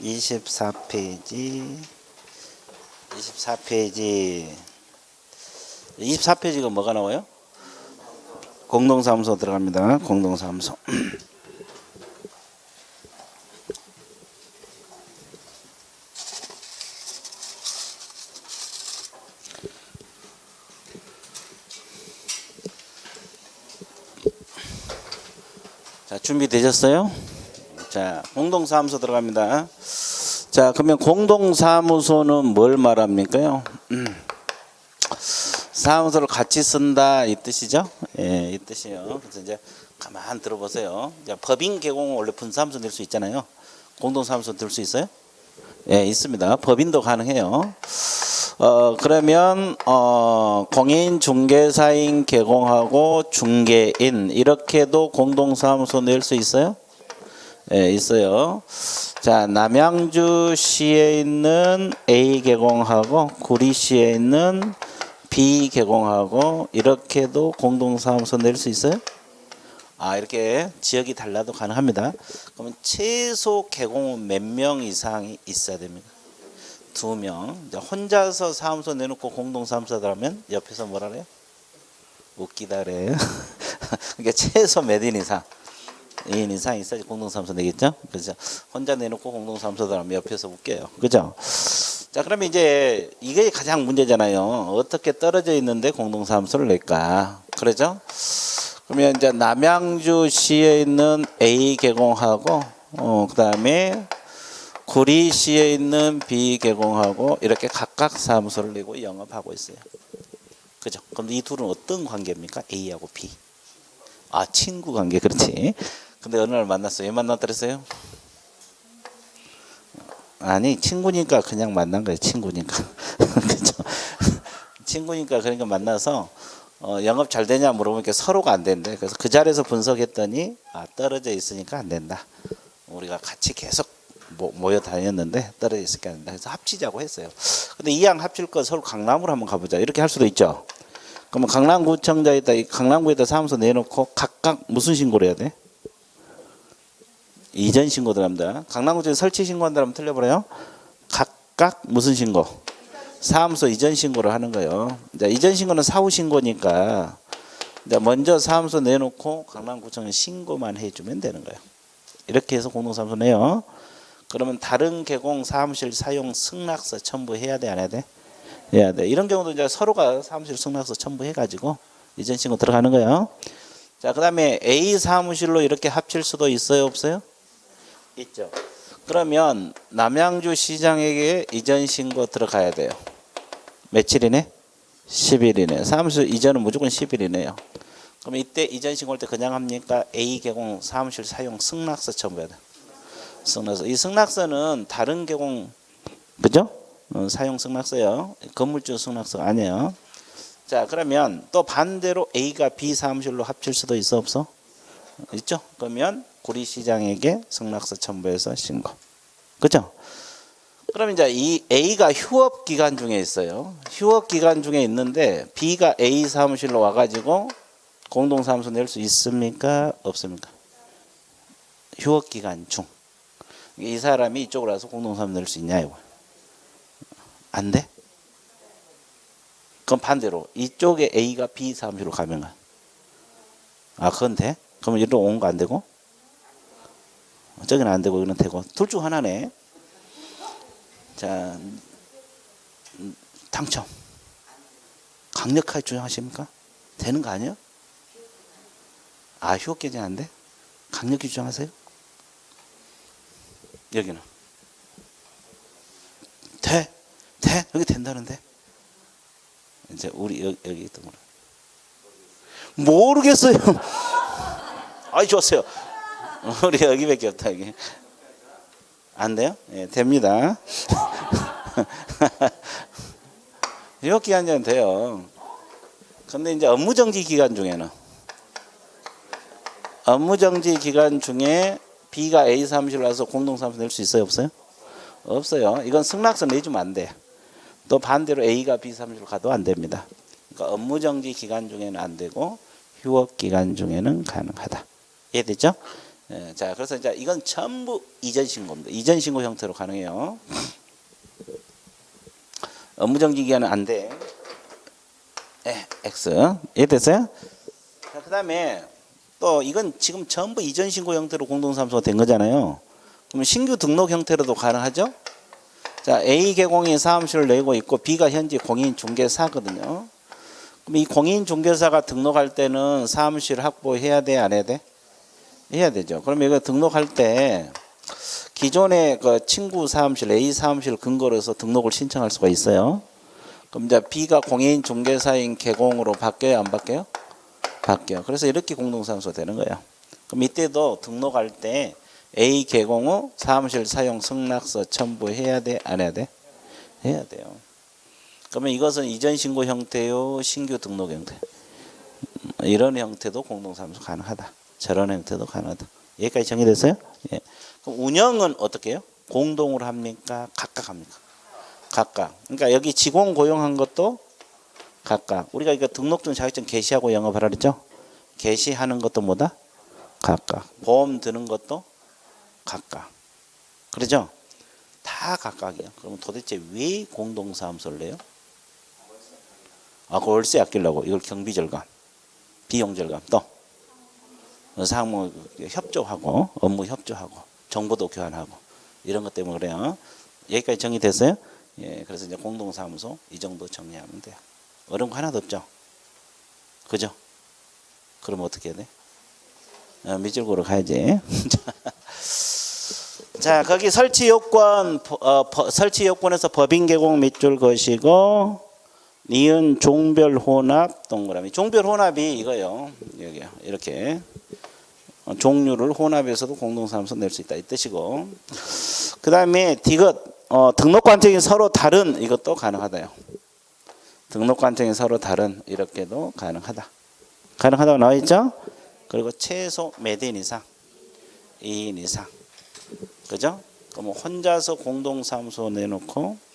24페이지 24페이지가 뭐가 나와요? 공동사무소 들어갑니다. 공동사무소. 자, 준비되셨어요? 자, 공동사무소 들어갑니다. 자, 그러면 공동사무소는 뭘 말합니까요? 사무소를 같이 쓴다 이 뜻이죠? 예, 이 뜻이에요. 그래서 이제 가만 들어보세요. 법인 개공은 원래 분사무소 낼 수 있잖아요. 공동사무소 들 수 있어요? 예, 있습니다. 법인도 가능해요. 그러면 공인 중개사인 개공하고 중개인 이렇게도 공동사무소 낼 수 있어요? 예, 있어요. 자, 남양주시에 있는 A 개공하고 구리시에 있는 B 개공하고 이렇게도 공동사무소 낼 수 있어요? 아, 이렇게 지역이 달라도 가능합니다. 그러면 최소 개공은 몇 명 이상이 있어야 됩니까? 2명. 혼자서 사무소 내놓고 공동사무소다 하면 옆에서 뭐라 그래요? 웃기다 그래요. 그러니까 최소 몇 인 이상. 2인 이상 있어야지 공동사무소 내겠죠? 그죠? 혼자 내놓고 공동사무소다 하면 옆에서 웃겨요. 그죠? 자, 그러면 이제 이게 가장 문제잖아요. 어떻게 떨어져 있는데 공동사무소를 낼까? 그러죠? 그러면 이제 남양주시에 있는 A 개공하고 그다음에 구리시에 있는 B 개공하고 이렇게 각각 사무소를 내고 영업하고 있어요. 그죠? 그럼 이 둘은 어떤 관계입니까? A하고 B. 아, 친구 관계. 그렇지. 근데 어느 날 만났어요. 왜 만났더랬어요? 아니, 친구니까 그냥 만난 거예요. 친구니까. 그죠? 친구니까 그러니까 만나서 영업 잘 되냐 물어보니까 서로가 안 된대. 그래서 그 자리에서 분석했더니 떨어져 있으니까 안 된다. 우리가 같이 계속 모여 다녔는데 떨어져 있으니까 안 된다. 그래서 합치자고 했어요. 근데 이왕 합칠 거 서울 강남으로 한번 가보자. 이렇게 할 수도 있죠. 그러면 강남구청장에다 강남구에다 사무소 내놓고 각각 무슨 신고를 해야 돼? 이전 신고 들어갑니다. 강남구청에 설치 신고한다면 틀려버려요. 각각 무슨 신고? 사무소 이전 신고를 하는 거예요. 이제 이전 신고는 사후 신고니까 이제 먼저 사무소 내놓고 강남구청에 신고만 해주면 되는 거예요. 이렇게 해서 공동사무소 내요. 그러면 다른 개공 사무실 사용 승낙서 첨부해야 돼, 안 해야 돼? 해야 돼. 이런 경우도 이제 서로가 사무실 승낙서 첨부해가지고 이전 신고 들어가는 거예요. 자, 그다음에 A 사무실로 이렇게 합칠 수도 있어요, 없어요? 있죠. 그러면 남양주 시장에게 이전 신고 들어가야 돼요. 며칠이네? 10일이네. 사무실 이전은 무조건 10일이네요. 그럼 이때 이전 신고할 때 그냥 합니까? A 개공 사무실 사용 승낙서 첨부해야 돼. 승낙서. 이 승낙서는 다른 개공 그죠? 사용 승낙서요. 건물주 승낙서 아니에요. 자, 그러면 또 반대로 A가 B 사무실로 합칠 수도 있어, 없어? 있죠? 그러면 구리시장에게 승낙서 첨부해서 신고. 그죠? 그럼 이제 이 A가 휴업 기간 중에 있어요. 휴업 기간 중에 있는데 B가 A 사무실로 와가지고 공동사무소 낼 수 있습니까? 없습니까? 휴업 기간 중. 이 사람이 이쪽으로 와서 공동사무소 낼 수 있냐 이거. 안 돼? 그럼 반대로 이쪽에 A가 B 사무실로 가면 그건 돼? 그러면 이리로 온 거 안 되고? 저기는 안 되고 여기는 되고. 둘 중 하나네. 자, 당첨. 강력하게 주장하십니까? 되는 거 아니에요? 휴업 기간이 안 돼? 강력히 주장하세요? 여기는 돼? 여기 된다는데? 이제 우리 여기 또 모르겠어요. 좋았어요. 우리 여기밖에 없다 여기. 안 돼요? 예, 됩니다. 휴업 기간은 돼요. 근데 이제 업무정지 기간 중에는 B가 A 사무실로 와서 공동사무소 낼 수 있어요, 없어요? 없어요. 이건 승낙서 내주면 안 돼. 또 반대로 A가 B 사무실로 가도 안 됩니다. 그러니까 업무정지 기간 중에는 안 되고 휴업 기간 중에는 가능하다. 이해됐죠? 예, 자, 그래서 이제 이건 전부 이전 신고입니다. 이전 신고 형태로 가능해요. 업무정지 기간은 안 돼. 예, X. 이해됐어요? 자, 그다음에 또 이건 지금 전부 이전 신고 형태로 공동사무소가 된 거잖아요. 그러면 신규 등록 형태로도 가능하죠? 자, A 개공이 사무실을 내고 있고 B가 현재 공인 중개사거든요. 그럼 이 공인 중개사가 등록할 때는 사무실 확보해야 돼, 안 해야 돼? 해야 되죠. 그러면 이거 등록할 때 기존의 그 친구 사무실 A 사무실 근거로 해서 등록을 신청할 수가 있어요. 그럼 이제 B가 공인 중개사인 개공으로 바뀌어요, 안 바뀌어요? 바뀌어요. 그래서 이렇게 공동사무소 되는 거예요. 그럼 이때도 등록할 때 A 개공 후 사무실 사용 승낙서 첨부해야 돼, 안 해야 돼? 해야 돼요. 그러면 이것은 이전 신고 형태요, 신규 등록 형태. 이런 형태도 공동사무소 가능하다. 저런 형태도 가능하다. 여기까지 정리됐어요? 예. 그럼 운영은 어떻게 해요? 공동으로 합니까? 각각 합니까? 각각. 그러니까 여기 직원 고용한 것도 각각. 우리가 이거 등록증 자격증 게시하고 영업하라 그랬죠? 게시하는 것도 뭐다? 각각. 보험 드는 것도 각각. 그러죠? 다 각각이에요. 그러면 도대체 왜 공동사무소를 내요? 아, 그 월세 아끼려고. 이걸 경비 절감, 비용 절감, 또 상무 협조하고, 업무 협조하고, 정보도 교환하고, 이런 것 때문에 그래요. 여기까지 정리됐어요? 예, 그래서 이제 공동사무소 이 정도 정리하면 돼요. 어려운 거 하나도 없죠? 그죠? 그럼 어떻게 해야 돼? 밑줄구로 가야지. 자, 거기 설치 요건, 설치 요건에서 법인 개공 밑줄 거시고, 니은 종별 혼합 동그라미. 종별 혼합이 이거요. 여기요. 이렇게 종류를 혼합해서도 공동사무소 낼 수 있다 이 뜻이고. 그 다음에 디귿 등록 관청이 서로 다른 이것도 가능하다요. 등록 관청이 서로 다른 이렇게도 가능하다. 가능하다고 나와 있죠. 그리고 최소 몇 인 이상, 2인 이상. 그죠? 그럼 혼자서 공동사무소 내놓고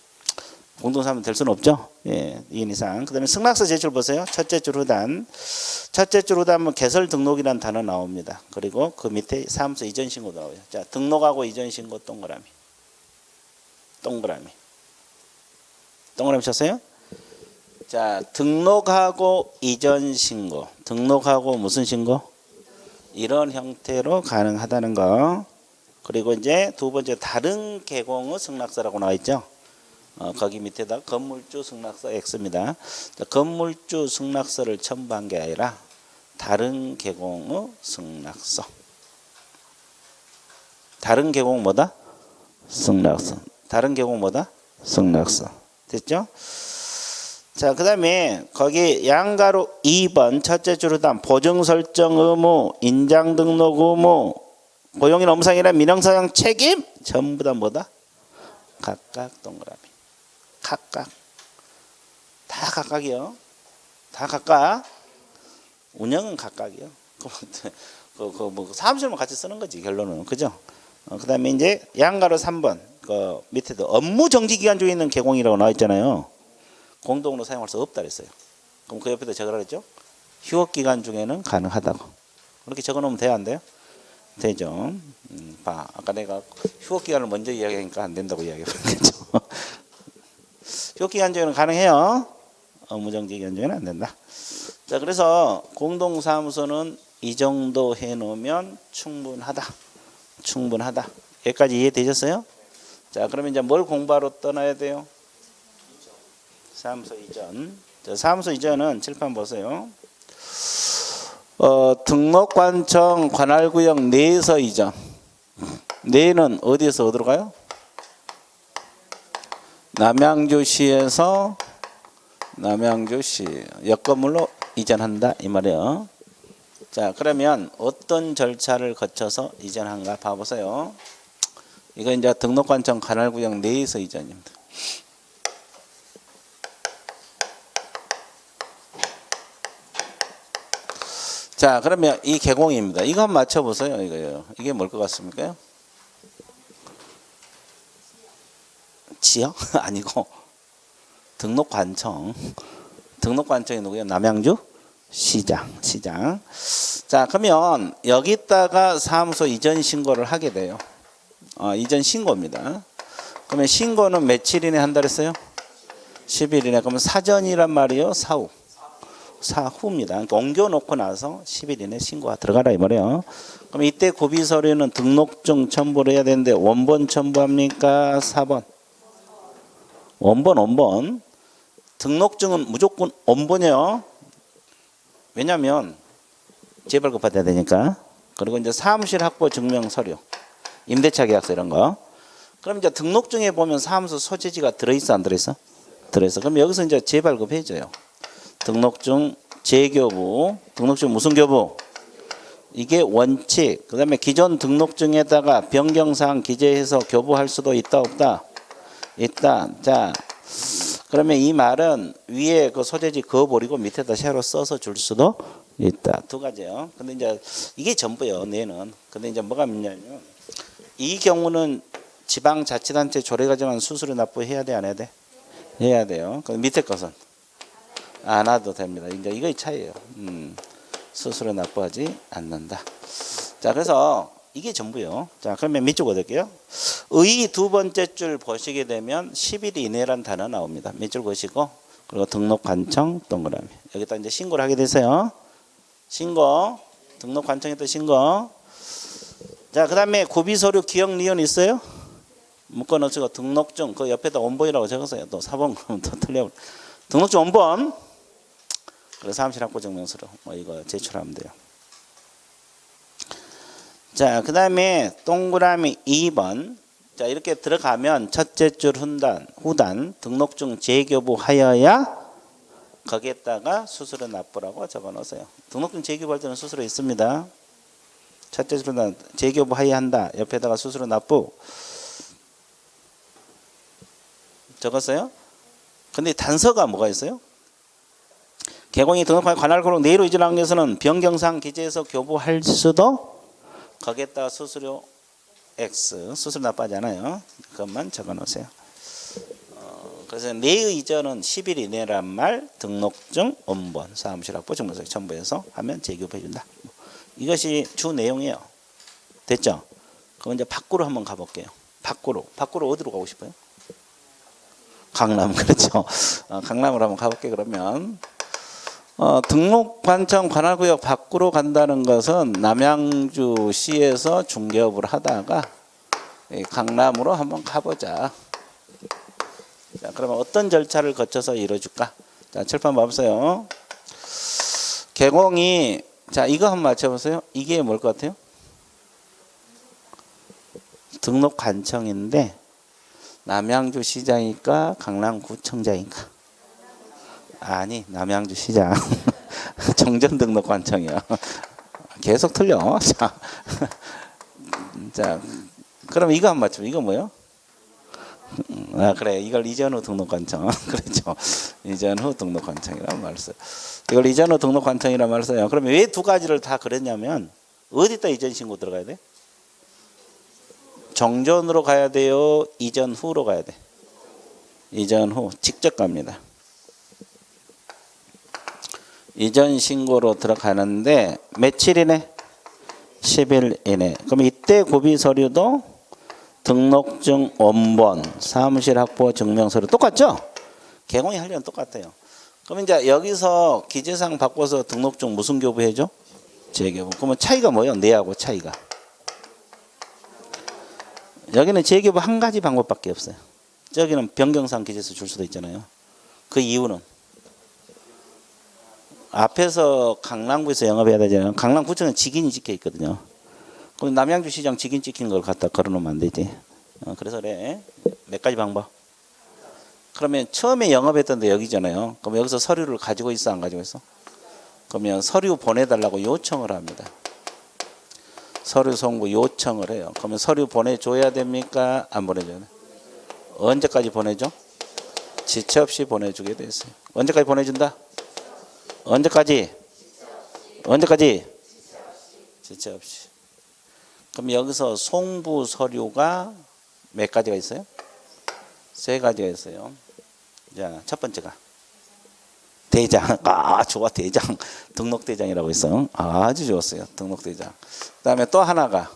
공동사무소 될 수는 없죠. 예, 2인 이상. 그 다음에 승낙서 제출 보세요. 첫째 줄 후단. 첫째 줄 후단은 개설 등록이라는 단어 나옵니다. 그리고 그 밑에 사무소 이전 신고 나와요. 자, 등록하고 이전 신고 동그라미. 동그라미. 동그라미 쳤어요? 자, 등록하고 이전 신고. 등록하고 무슨 신고? 이런 형태로 가능하다는 거. 그리고 이제 두 번째 다른 개공의 승낙서라고 나와 있죠. 거기 밑에다 건물주 승낙서 X입니다. 건물주 승낙서를 첨부한 게 아니라 다른 개공의 승낙서. 다른 개공 뭐다? 승낙서. 다른 개공 뭐다? 승낙서. 됐죠? 자, 그 다음에 거기 양가로 2번 첫째 줄은 보증 설정 의무, 인장 등록 의무, 고용인 업무상이나 민영사용 책임 전부 다 뭐다? 각각 동그라미. 각각. 다 각각이요. 다 각각. 운영은 각각이요. 뭐 사무실만 같이 쓰는 거지 결론은. 그죠? 그 다음에 이제 양가로 3번 그 밑에도 업무 정지 기간 중에 있는 개공이라고 나와 있잖아요. 공동으로 사용할 수 없다 그랬어요. 그럼 그 옆에도 적으라 그랬죠? 휴업 기간 중에는 가능하다고. 그렇게 적어 놓으면 돼요, 안 돼요? 되죠. 봐. 아까 내가 휴업 기간을 먼저 이야기하니까 안 된다고 이야기했죠. 휴업 기간 중에는 가능해요. 업무 정지 기간 중에는 안 된다. 자, 그래서 공동사무소는 이 정도 해 놓으면 충분하다. 충분하다. 여기까지 이해되셨어요? 자, 그러면 이제 뭘 공부하러 떠나야 돼요? 사무소 이전. 자, 사무소 이전은 칠판 보세요. 등록관청 관할구역 내에서 이전. 내는 어디에서 어디로 가요? 남양주시에서 남양주시 옆건물로 이전한다 이 말이에요. 자, 그러면 어떤 절차를 거쳐서 이전한가 봐보세요. 이거 이제 등록관청 관할구역 내에서 이전입니다. 자, 그러면 이 개공입니다. 이거 한번 맞춰보세요. 이거요. 이게 뭘 것 같습니까? 지역? 아니고 등록관청. 등록관청이 누구예요? 남양주 시장. 자, 그러면 여기다가 사무소 이전 신고를 하게 돼요. 이전 신고입니다. 그러면 신고는 며칠 이내 한다 그랬어요? 10일 이내. 그러면 사전이란 말이요? 사후입니다. 그러니까 옮겨놓고 나서 10일 이내 신고가 들어가라 이 말이에요. 그럼 이때 고비 서류는 등록증 첨부를 해야 되는데 원본 첨부합니까? 4번. 원본. 등록증은 무조건 원본이에요. 왜냐하면 재발급 받아야 되니까. 그리고 이제 사무실 확보 증명 서류, 임대차 계약서 이런 거. 그럼 이제 등록증에 보면 사무소 소재지가 들어있어 안 들어있어? 들어있어. 그럼 여기서 이제 재발급 해줘요. 등록증 재교부, 등록증 무슨 교부? 이게 원칙. 그 다음에 기존 등록증에다가 변경사항 기재해서 교부할 수도 있다 없다? 있다. 자, 그러면 이 말은 위에 그 소재지 그어버리고 밑에다 새로 써서 줄 수도 있다. 두 가지요. 근데 이제 이게 전부요. 내는. 근데 이제 뭐가 있냐면 이 경우는 지방자치단체 조례가정한 수수료 납부해야 돼 안 해야 돼? 해야 돼요. 그 밑에 것은 안 와도 됩니다. 이제 이거의 차이예요. 수수료 납부하지 않는다. 자, 그래서 이게 전부요. 자, 그러면 밑줄 그을게요. 의 두 번째 줄 보시게 되면 10일 이내란 단어 나옵니다. 밑줄 그으시고 그리고 등록 관청 동그라미. 여기다 이제 신고를 하게 되세요. 신고. 등록 관청에다 신고. 자, 그다음에 고비 서류 기억 리온 있어요? 묶어 넣으시고 등록증 그 옆에다 원본이라고 적으세요. 또 4번 그러면 또 틀려. 등록증 원본. 그래서 사무실 확보 증명서로 이거 제출하면 돼요. 자, 그 다음에 동그라미 2번. 자, 이렇게 들어가면 첫째 줄 후단 등록증 재교부하여야 거기에다가 수수료 납부라고 적어 놓으세요. 등록증 재교부할 때는 수수료 있습니다. 첫째 줄 후단 재교부하여야 한다. 옆에다가 수수료 납부 적었어요? 근데 단서가 뭐가 있어요? 개공이 등록한 관할 고록 내로 이전한 것은 변경사항 기재해서 교부할 수도 거기에다가 수수료 X 수수료 납부하지 않아요. 그것만 적어 놓으세요. 그래서 내의 이전은 10일 이내란 말 등록증 원본 사무실 확보 증명서 첨부해서 하면 재교부해 준다. 이것이 주 내용이에요. 됐죠? 그럼 이제 밖으로 한번 가볼게요. 밖으로 어디로 가고 싶어요? 강남. 그렇죠. 강남으로 한번 가볼게. 그러면 등록관청 관할구역 밖으로 간다는 것은 남양주시에서 중개업을 하다가 강남으로 한번 가보자. 자, 그러면 어떤 절차를 거쳐서 이루어줄까? 자, 칠판 봐보세요. 개공이 자 이거 한번 맞춰보세요. 이게 뭘 것 같아요? 등록관청인데 남양주시장이니까 강남구청장인가? 아니, 남양주시장. 정전등록관청이야. 계속 틀려. 자, 그럼 이거 한번 맞춰. 이거 뭐예요? 그래. 이걸 이전 후 등록관청. 그렇죠. 이전 후 등록관청이라는 말을 써요. 이걸 이전 후 등록관청이라는 말을 써요. 그러면 왜 두 가지를 다 그랬냐면 어디다 이전 신고 들어가야 돼? 정전으로 가야 돼요? 이전 후로 가야 돼? 이전 후. 직접 갑니다. 이전 신고로 들어가는데 며칠 이내? 10일 이내. 그럼 이때 고비 서류도 등록증 원본, 사무실 확보 증명서류 똑같죠? 개공이 하려면 똑같아요. 그럼 이제 여기서 기재사항 바꿔서 등록증 무슨 교부해줘? 재교부. 그러면 차이가 뭐예요? 내하고 차이가. 여기는 재교부 한 가지 방법밖에 없어요. 저기는 변경사항 기재서 줄 수도 있잖아요. 그 이유는 앞에서 강남구에서 영업해야 되잖아요. 강남구청은 직인이 찍혀 있거든요. 그럼 남양주시장 직인 찍힌 걸 갖다 걸어놓으면 안 되지. 그래서 그래. 몇 가지 방법. 그러면 처음에 영업했던 데 여기잖아요. 그럼 여기서 서류를 가지고 있어 안 가지고 있어? 그러면 서류 보내달라고 요청을 합니다. 서류 송부 요청을 해요. 그러면 서류 보내줘야 됩니까? 안 보내줘야 돼? 언제까지 보내줘? 지체 없이 보내주게 돼 있어요. 언제까지 보내준다? 언제까지? 언제까지? 지체 없이. 그럼 여기서 송부 서류가 몇 가지가 있어요? 세 가지가 있어요. 자, 첫 번째가 대장. 아, 좋아. 대장. 등록대장이라고 했어. 아주 좋았어요. 등록대장. 그다음에 또 하나가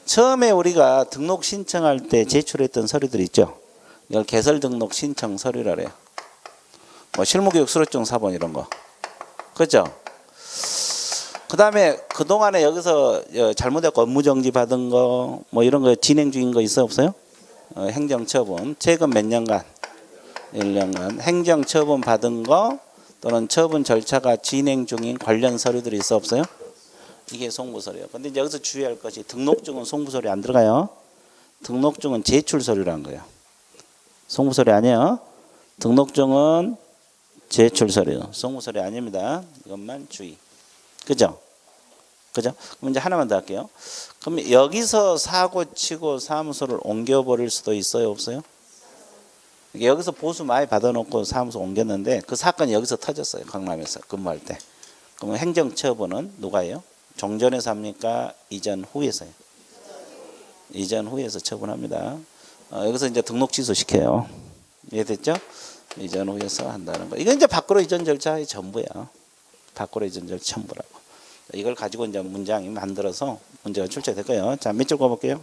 처음에 우리가 등록 신청할 때 제출했던 서류들 있죠. 이걸 개설 등록 신청 서류라 그래요. 뭐 실무교육 수료증 사본 이런 거. 그렇죠? 그다음에 그동안에 여기서 잘못해서 업무 정지 받은 거 뭐 이런 거 진행 중인 거 있어 없어요? 행정처분 최근 몇 년간 1년간 행정처분 받은 거 또는 처분 절차가 진행 중인 관련 서류들이 있어 없어요? 이게 송부서류예요. 근데 이제 여기서 주의할 것이 등록증은 송부서류 안 들어가요. 등록증은 제출 서류라는 거예요. 송부서류 아니에요. 등록증은 제출 서류, 송부서류 아닙니다. 이것만 주의. 그죠? 그죠? 그럼 이제 하나만 더 할게요. 그럼 여기서 사고 치고 사무소를 옮겨버릴 수도 있어요, 없어요? 여기서 보수 많이 받아놓고 사무소 옮겼는데 그 사건이 여기서 터졌어요. 강남에서 근무할 때. 그러면 행정처분은 누가 해요? 종전에서 합니까? 이전 후에서요? 이전 후에서 처분합니다. 여기서 이제 등록 취소 시켜요. 이해됐죠? 이전 후에서 한다는 거. 이건 이제 밖으로 이전 절차의 전부야. 밖으로 이전 절차 전부라고. 이걸 가지고 이제 문장이 만들어서 문제가 출제될 거예요. 자, 몇 줄 가볼게요.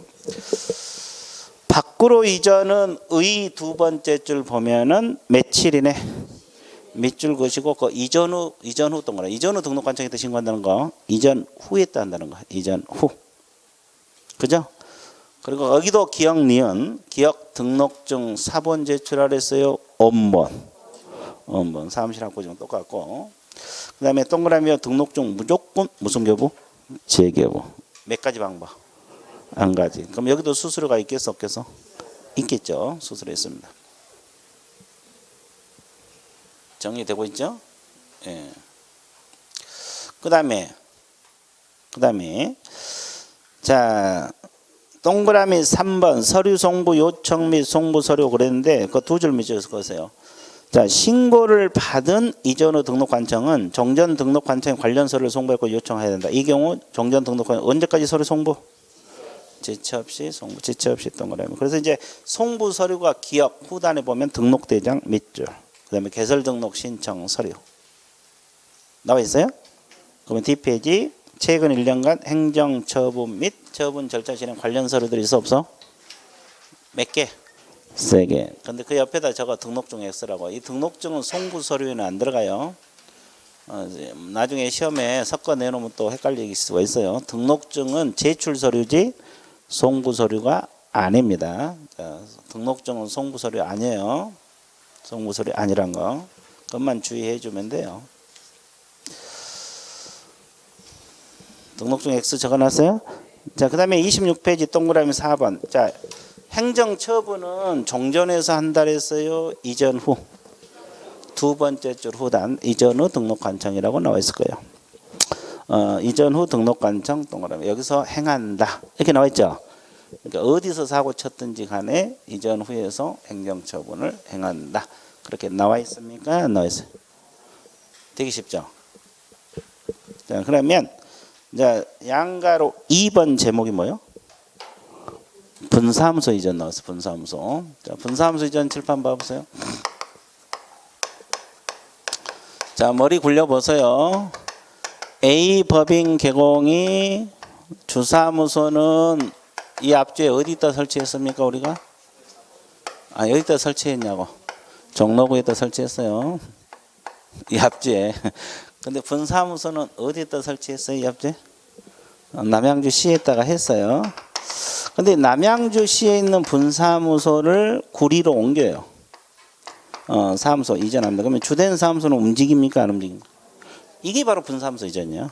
밖으로 이전은 의 두 번째 줄 보면은 며칠이네. 밑줄 그시고 그 이전 후 동그라. 이전 후 등록 관청에 때 신고한다는 거. 이전 후에 때 한다는 거. 이전 후. 그죠? 그리고 여기도 기억 니은 기억 등록증 사본 제출하라 했어요. 원본 사무실 학부증 똑같고. 그다음에 동그라미 등록증 무조건 무슨 교부? 재교부. 몇 가지 방법? 한 가지. 그럼 여기도 수수료가 있겠어 없겠어? 있겠죠. 수수료 있습니다. 정리되고 있죠? 예. 그다음에 자 동그라미 3번 서류 송부 요청 및 송부 서류 그랬는데 그 두 줄 밑줄 그으세요. 자 신고를 받은 이전 후 등록관청은 종전 등록관청에 관련 서류를 송부했고 요청해야 된다. 이 경우 종전 등록관청 언제까지 서류 송부? 지체 없이 송부, 지체 없이 동그라미. 그래서 이제 송부 서류가 기억 후단에 보면 등록대장 밑줄. 그다음에 개설 등록 신청 서류 나와 있어요? 그러면 뒷페이지 최근 1년간 행정처분 및 처분 절차 진행 관련 서류들이 있어 없어? 몇 개? 3개. 근데 그 옆에다 적어 등록증 X라고. 이 등록증은 송부 서류에는 안 들어가요. 나중에 시험에 섞어 내놓으면 또 헷갈릴 수가 있어요. 등록증은 제출 서류지 송부 서류가 아닙니다. 등록증은 송부 서류 아니에요. 송부 서류 아니란 거. 그것만 주의해 주면 돼요. 등록증 X 적어놨어요? 자, 그 다음에 26페이지 동그라미 4번. 자, 행정처분은 종전에서 한다 했어요? 이전 후? 두 번째 줄 후단. 이전 후 등록관청이라고 나와 있을 거예요. 이전 후 등록관청 동그라미. 여기서 행한다. 이렇게 나와 있죠? 그러니까 어디서 사고 쳤든지 간에 이전 후에서 행정처분을 행한다. 그렇게 나와 있습니까? 안 나와 있어요? 되게 쉽죠? 자, 그러면 자, 양가로 2번 제목이 뭐예요? 분사무소 이전 나왔어. 분사무소. 자, 분사무소 이전 칠판 봐보세요. 자, 머리 굴려보세요. A 법인 개공이 주사무소는 이 앞주에 어디다 설치했습니까 우리가? 아, 여기다 설치했냐고. 종로구에다 설치했어요. 이 앞주에. 근데 분사무소는 어디에다 설치했어요? 이 앞주에? 남양주시에다가 했어요. 근데 남양주시에 있는 분사무소를 구리로 옮겨요. 사무소 이전합니다. 그러면 주된 사무소는 움직입니까? 안 움직입니까? 이게 바로 분사무소 이전이야.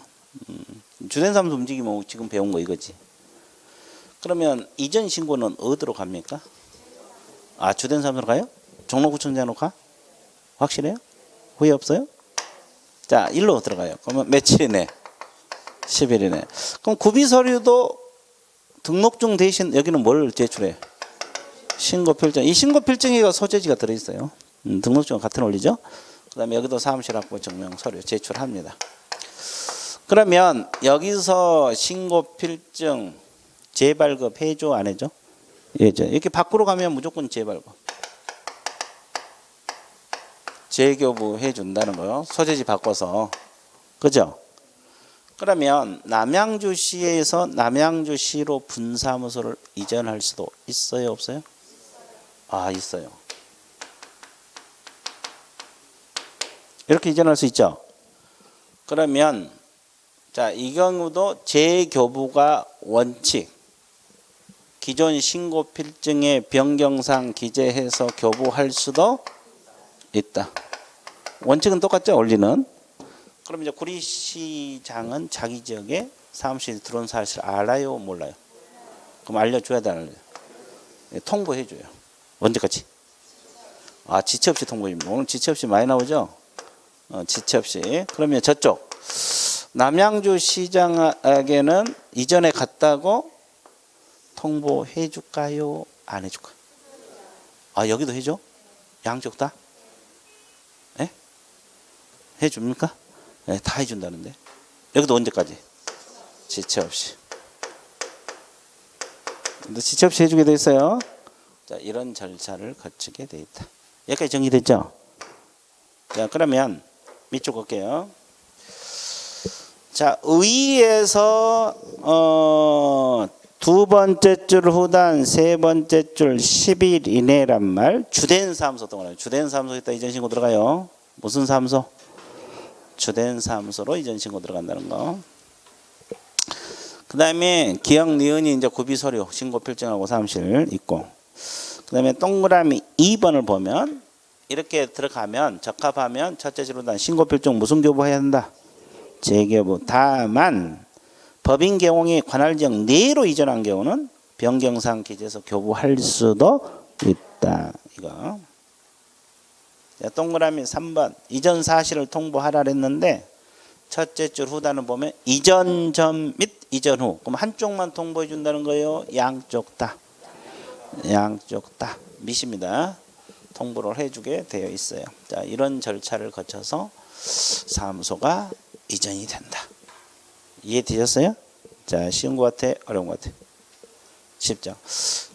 주된 사무소 움직이면 지금 배운 거 이거지. 그러면 이전 신고는 어디로 갑니까? 아, 주된 사무소로 가요? 종로구청장으로 가? 확실해요? 후회 없어요? 자, 일로 들어가요. 그러면 며칠이네? 10일이네. 그럼 구비서류도 등록증 대신 여기는 뭘 제출해? 신고필증. 이 신고필증에가 소재지가 들어있어요. 등록증과 같은 원리죠. 그 다음에 여기도 사무실 확보 증명 서류 제출합니다. 그러면 여기서 신고필증 재발급 해줘 안 해줘? 예죠. 이렇게 밖으로 가면 무조건 재발급. 재교부 해준다는 거요. 소재지 바꿔서. 그죠? 그러면 남양주시에서 남양주시로 분사무소를 이전할 수도 있어요, 없어요? 아, 있어요. 이렇게 이전할 수 있죠. 그러면 자, 이 경우도 재교부가 원칙, 기존 신고 필증의 변경상 기재해서 교부할 수도 있다. 원칙은 똑같죠, 원리는. 그럼 이제 구리시장은 자기 지역에 사무실 들어온 사실을 알아요, 몰라요? 그럼 알려줘야 돼, 안 알려요? 통보해줘요. 언제까지? 아, 지체 없이 통보입니다. 오늘 지체 없이 많이 나오죠? 지체 없이. 그러면 저쪽 남양주 시장에게는 이전에 갔다고 통보해 줄까요? 안 해줄까요? 아, 여기도 해줘? 양쪽 다? 예? 해줍니까? 네, 다 해준다는데. 여기도 언제까지? 지체 없이. 근데 지체 없이 해주게 돼 있어요. 자, 이런 절차를 거치게 돼 있다. 여기까지 정리됐죠? 자, 그러면 밑줄 볼게요. 자, 의에서 두 번째 줄 후단 세 번째 줄 10일 이내란 말. 주된 사무소 동안 주된 사무소에 있다 이전 신고 들어가요. 무슨 사무소? 주된 사무소로 이전 신고 들어간다는 거. 그다음에 기억 니은이 이제 구비 서류 신고 필증하고 사무실 있고. 그다음에 동그라미 2번을 보면 이렇게 들어가면 적합하면 첫째 줄 후단 신고 필증 무슨 교부해야 한다? 재교부. 다만 법인 개공이 관할 지역 내로 이전한 경우는 변경상 기재해서 교부할 수도 있다. 이거. 자, 동그라미 3번. 이전 사실을 통보하라 했는데 첫째 줄 후단을 보면 이전 전 및 이전 후. 그럼 한쪽만 통보해 준다는 거예요? 양쪽 다. 양쪽 다. 밑입니다. 통보를 해주게 되어 있어요. 자, 이런 절차를 거쳐서 사무소가 이전이 된다. 이해되셨어요? 자, 쉬운 것 같아? 어려운 것 같아? 쉽죠?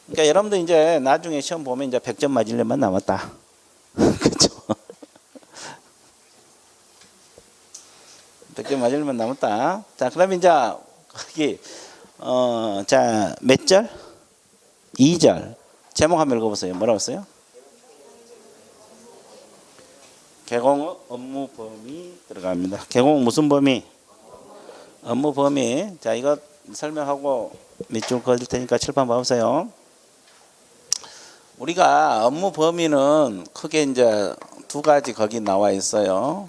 그러니까 여러분들 이제 나중에 시험 보면 이제 100점 맞을 일만 남았다. 그렇죠? 100점 맞을 일만 남았다. 자, 그럼 이제 거기 자, 몇 절? 2절. 제목 한번 읽어보세요. 뭐라고 했어요? 개공 업무 범위 들어갑니다. 개공 무슨 범위? 업무 범위. 자, 이거 설명하고 밑줄 그을 테니까 칠판 봐보세요. 우리가 업무 범위는 크게 이제 두 가지 거기 나와 있어요.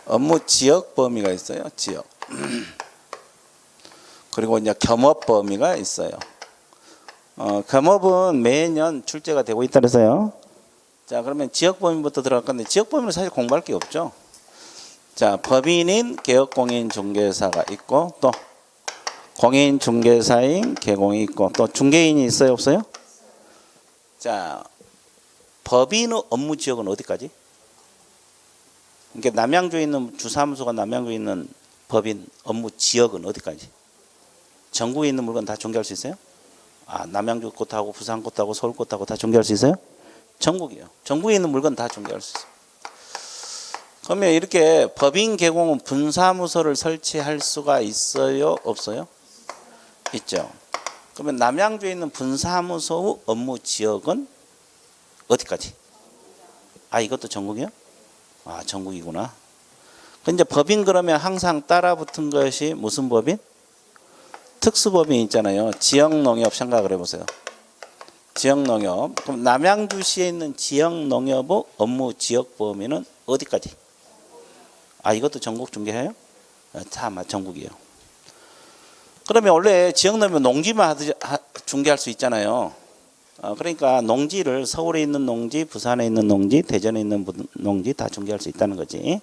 업무 지역 범위가 있어요. 지역. 그리고 이제 겸업 범위가 있어요. 겸업은 매년 출제가 되고 있다 그래서요. 자, 그러면 지역 범위부터 들어갈 건데 지역 범위는 사실 공부할 게 없죠. 자, 법인인 개업공인 중개사가 있고 또 공인 중개사인 개공이 있고 또 중개인이 있어요, 없어요? 자, 법인의 업무 지역은 어디까지? 그러니까 남양주에 있는 주사무소가 남양주에 있는 법인 업무 지역은 어디까지? 전국에 있는 물건 다 중개할 수 있어요? 아, 남양주 곳하고 부산 곳하고 서울 곳하고 다 중개할 수 있어요? 전국이요. 전국에 있는 물건 다 중개할 수 있어요. 그러면 이렇게 법인 개공은 분사무소를 설치할 수가 있어요? 없어요? 있죠. 그러면 남양주에 있는 분사무소의 업무 지역은 어디까지? 아, 이것도 전국이요? 아, 전국이구나. 근데 법인 그러면 항상 따라 붙은 것이 무슨 법인? 특수법인 있잖아요. 지역농협 생각을 해보세요. 지역농협. 그럼 남양주시에 있는 지역농협의 업무 지역 범위는 어디까지? 아, 이것도 전국 중개해요? 참, 전국이에요. 그러면 원래 지역농협은 농지만 중개할 수 있잖아요. 그러니까 농지를 서울에 있는 농지, 부산에 있는 농지, 대전에 있는 농지 다 중개할 수 있다는 거지.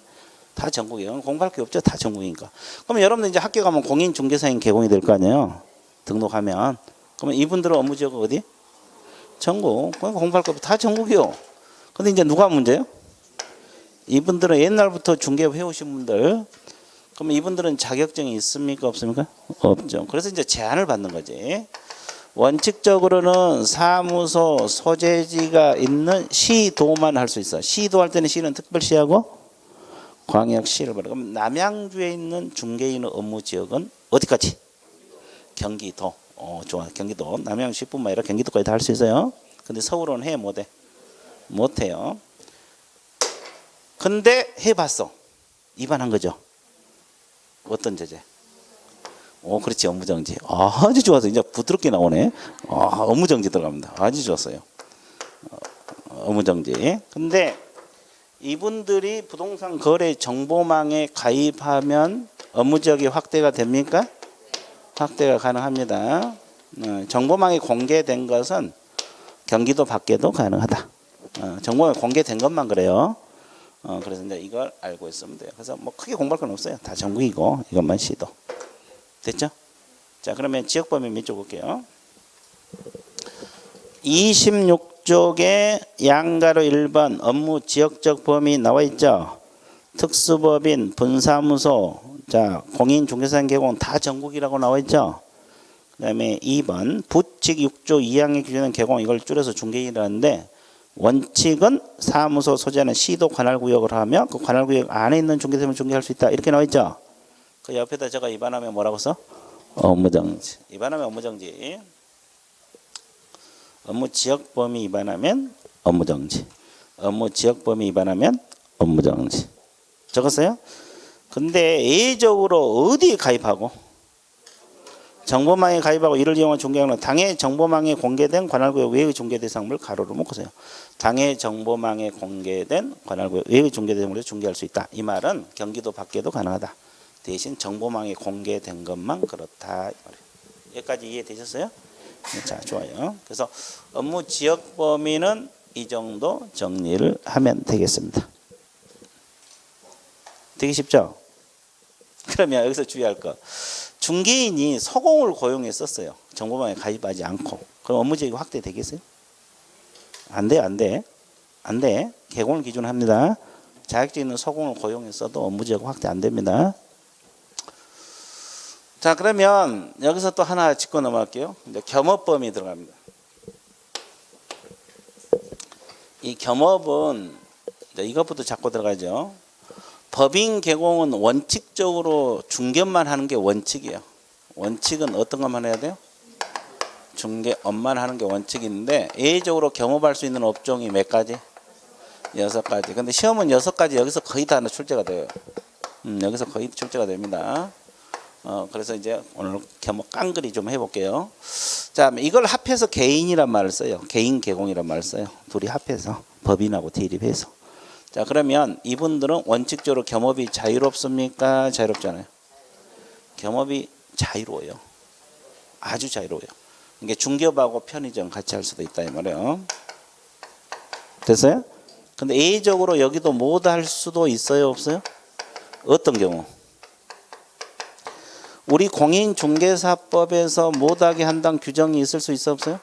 다 전국이에요. 공부할 게 없죠. 다 전국이니까. 그러면 여러분들 이제 학교 가면 공인중개사인 개공이 될 거 아니에요. 등록하면. 그러면 이분들은 업무 지역은 어디? 전국. 그러니까 공부할 거 없고 다 전국이요. 근데 이제 누가 문제예요? 이분들은 옛날부터 중개업 해오신 분들. 그러면 이분들은 자격증이 있습니까? 없습니까? 없죠. 그래서 이제 제한을 받는 거지. 원칙적으로는 사무소 소재지가 있는 시도만 할 수 있어. 시도할 때는 시는 특별시하고 광역시를 벌여. 그럼 남양주에 있는 중개인의 업무 지역은 어디까지? 경기도. 좋아. 경기도. 남양주뿐만 아니라 경기도까지 다 할 수 있어요. 근데 서울은 해 못해? 못해요. 근데 해봤어. 위반한 거죠. 어떤 제재? 그렇지. 업무정지. 아주 좋아서 이제 부드럽게 나오네. 업무정지 들어갑니다. 아주 좋았어요. 업무정지. 근데 이분들이 부동산 거래 정보망에 가입하면 업무지역이 확대가 됩니까? 확대가 가능합니다. 정보망이 공개된 것은 경기도 밖에도 가능하다. 정보망이 공개된 것만 그래요. 그래서 이제 이걸 알고 있으면 돼요. 그래서 뭐 크게 공부할 건 없어요. 다 전국이고 이것만 시도. 됐죠? 자, 그러면 지역범위 밑줄 볼게요. 26쪽에 양가로 1번 업무 지역적 범위 나와 있죠. 특수법인, 분사무소, 자, 공인중개사인 개공 다 전국이라고 나와 있죠. 그 다음에 2번 부칙 6조 2항의 규정은 개공, 이걸 줄여서 중개인이라는데 원칙은 사무소 소재는 시도 관할구역을 하며 그 관할구역 안에 있는 중개사를 중개할 수 있다. 이렇게 나와 있죠. 그 옆에다 제가 위반하면 뭐라고 써? 업무정지. 위반하면 업무정지. 업무 지역 범위 위반하면 업무정지. 업무 지역 범위 위반하면 업무정지. 적었어요? 근데 예외적으로 어디에 가입하고? 정보망에 가입하고 이를 이용한 중개하는 당해 정보망에 공개된 관할구역 외의 중개 대상물 가로로 묶으세요. 당해 정보망에 공개된 관할구역 외의 중개 대상물을 중개할 수 있다. 이 말은 경기도 밖에도 가능하다. 대신 정보망에 공개된 것만 그렇다. 여기까지 이해되셨어요? 자, 좋아요. 그래서 업무 지역 범위는 이 정도 정리를 하면 되겠습니다. 되게 쉽죠? 그러면 여기서 주의할 거. 중개인이 서공을 고용했었어요. 정보망에 가입하지 않고. 그럼 업무 지역이 확대되겠어요? 안 돼, 안 돼. 안 돼. 개공을 기준합니다. 자격증 있는 서공을 고용했어도 업무 지역 확대 안 됩니다. 자, 그러면 여기서 또 하나 짚고 넘어갈게요. 이제 겸업범위 들어갑니다. 이 겸업은 이것부터 잡고 들어가죠. 법인 개공은 원칙적으로 중개업만 하는 게 원칙이에요. 원칙은 어떤 것만 해야 돼요? 중개업만 하는 게 원칙인데 예외적으로 겸업할 수 있는 업종이 몇 가지? 6가지. 근데 시험은 6가지 여기서 거의 다 출제가 돼요. 여기서 거의 출제가 됩니다. 그래서 이제 오늘 겸업 깡그리 좀 해볼게요. 자, 이걸 합해서 개인이란 말을 써요. 개인 개공이란 말을 써요. 둘이 합해서 법인하고 대립해서. 자, 그러면 이분들은 원칙적으로 겸업이 자유롭습니까? 자유롭잖아요. 겸업이 자유로워요. 아주 자유로워요. 이게 중개업하고 편의점 같이 할 수도 있다 이 말이에요. 됐어요? 근데 예외적으로 여기도 못 할 수도 있어요, 없어요? 어떤 경우? 우리 공인중개사법에서 못하게 한다는 규정이 있을 수 있어, 없어요?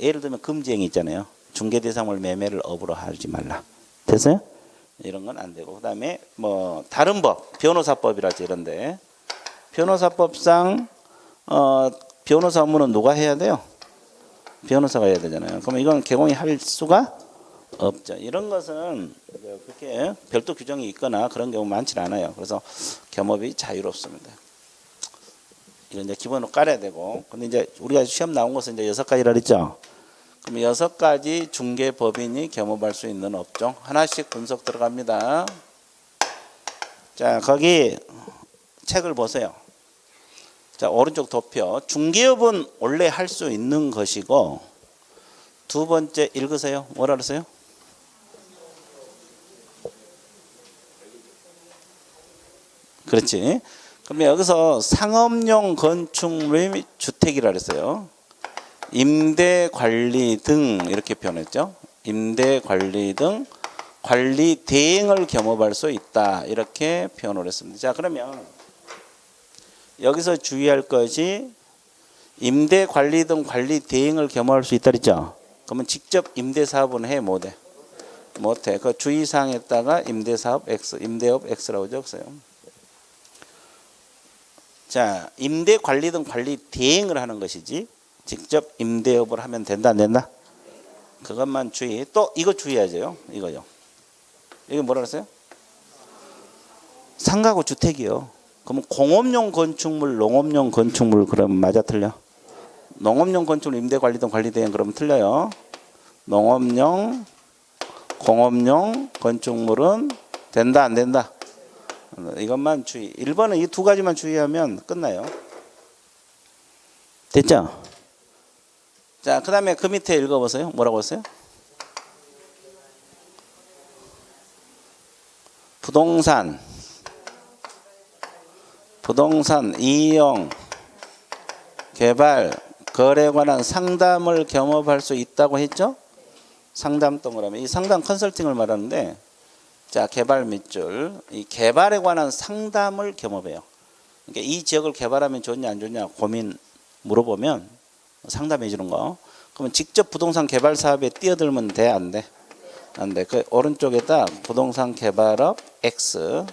예를 들면 금지행위 있잖아요. 중개대상물 매매를 업으로 하지 말라. 됐어요? 이런 건 안 되고. 그 다음에 뭐 다른 법, 변호사법이라지 이런데 변호사법상 변호사 업무는 누가 해야 돼요? 변호사가 해야 되잖아요. 그러면 이건 개공이 할 수가 없죠. 이런 것은 그렇게 별도 규정이 있거나 그런 경우 많지는 않아요. 그래서 겸업이 자유롭습니다. 이건 이제 기본으로 깔아야 되고. 근데 이제 우리가 시험 나온 것은 이제 6가지라 그랬죠. 그럼 6가지 중개법인이 겸업할 수 있는 업종 하나씩 분석 들어갑니다. 자, 거기 책을 보세요. 자, 오른쪽 도표. 중개업은 원래 할 수 있는 것이고 두 번째 읽으세요. 뭐라 그러세요? 그렇지. 그러면 여기서 상업용 건축 및 주택이라 그랬어요. 임대 관리 등 이렇게 표현했죠. 임대 관리 등 관리 대행을 겸업할 수 있다. 이렇게 표현을 했습니다. 자, 그러면 여기서 주의할 것이 임대 관리 등 관리 대행을 겸업할 수 있다 그랬죠. 그러면 직접 임대 사업은 해 못해? 못해. 그 주의사항에다가 임대 사업 X, 임대업 X라고 적었어요. 자, 임대 관리 등 관리 대행을 하는 것이지 직접 임대업을 하면 된다 안 된다? 그것만 주의. 또 이거 주의하세요. 이거요. 이게 뭐라 그랬어요? 상가구 주택이요. 그러면 공업용 건축물, 농업용 건축물 그러면 맞아 틀려? 농업용 건축물 임대관리동 관리대행 그러면 틀려요. 농업용, 공업용 건축물은 된다 안 된다? 이것만 주의. 1번은 이 두 가지만 주의하면 끝나요. 됐죠? 자, 그 다음에 그 밑에 읽어보세요. 뭐라고 했어요? 부동산 이용, 개발, 거래에 관한 상담을 겸업할 수 있다고 했죠? 상담 동그라미. 이 상담 컨설팅을 말하는데, 자, 개발 밑줄. 이 개발에 관한 상담을 겸업해요. 그러니까 이 지역을 개발하면 좋냐 안 좋냐 고민 물어보면 상담해 주는 거. 그러면 직접 부동산 개발 사업에 뛰어들면 돼, 안 돼? 안 돼. 그 오른쪽에다 부동산 개발업 X.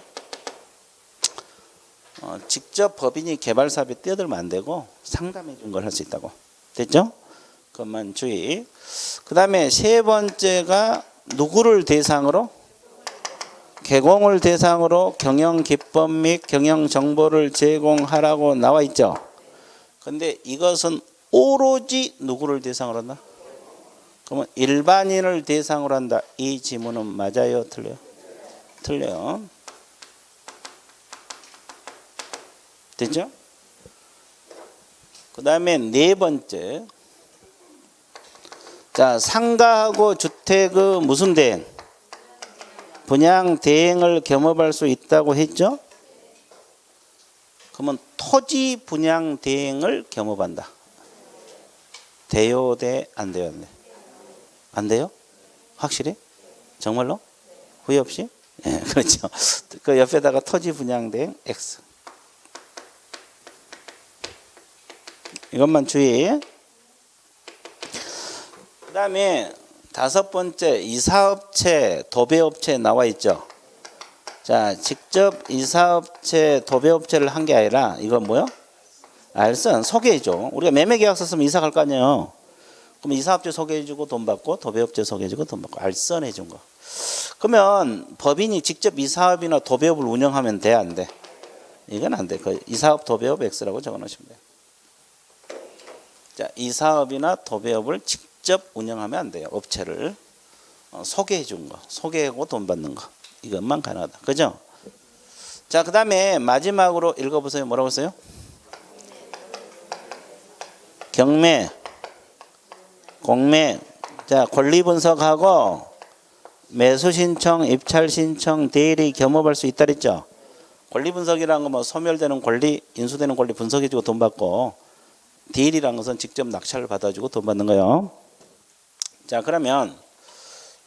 직접 법인이 개발 사업에 뛰어들면 안 되고 상담해 준 걸 할 수 있다고. 됐죠? 그것만 주의. 그 다음에 세 번째가 누구를 대상으로? 개공을 대상으로 경영 기법 및 경영 정보를 제공하라고 나와 있죠. 근데 이것은 오로지 누구를 대상으로 한다? 그러면 일반인을 대상으로 한다. 이 지문은 맞아요? 틀려요? 틀려요. 됐죠? 그 다음에 네 번째. 자, 상가하고 주택의 무슨 대행? 분양 대행을 겸업할 수 있다고 했죠? 그러면 토지 분양 대행을 겸업한다. 돼요, 안 돼요, 안 돼? 안 돼요? 확실히? 정말로? 후회 없이? 네, 그렇죠. 그 옆에다가 토지 분양 대행 X. 이것만 주의. 그 다음에 다섯 번째, 이사업체, 도배업체 나와 있죠. 자, 직접 이사업체, 도배업체를 한 게 아니라 이건 뭐요? 알선 소개해줘. 우리가 매매계약서 쓰면 이사 갈 거 아니에요. 그럼 이사업체 소개해주고 돈 받고, 도배업체 소개해주고 돈 받고, 알선 해준 거. 그러면 법인이 직접 이사업이나 도배업을 운영하면 돼, 안 돼? 이건 안 돼. 그 이사업, 도배업 X라고 적어놓으시면 돼요. 자, 이사업이나 도배업을 직접 운영하면 안 돼요. 업체를 소개해 준 거, 소개하고 돈 받는 거, 이것만 가능하다. 그죠? 자, 그 다음에 마지막으로 읽어보세요. 뭐라고 했어요? 경매, 공매. 자, 권리 분석하고 매수 신청, 입찰 신청, 대리 겸업할 수 있다 그랬죠? 권리 분석이라는 건 뭐 소멸되는 권리, 인수되는 권리 분석해주고 돈 받고, 대리라는 것은 직접 낙찰을 받아주고 돈 받는 거예요. 자, 그러면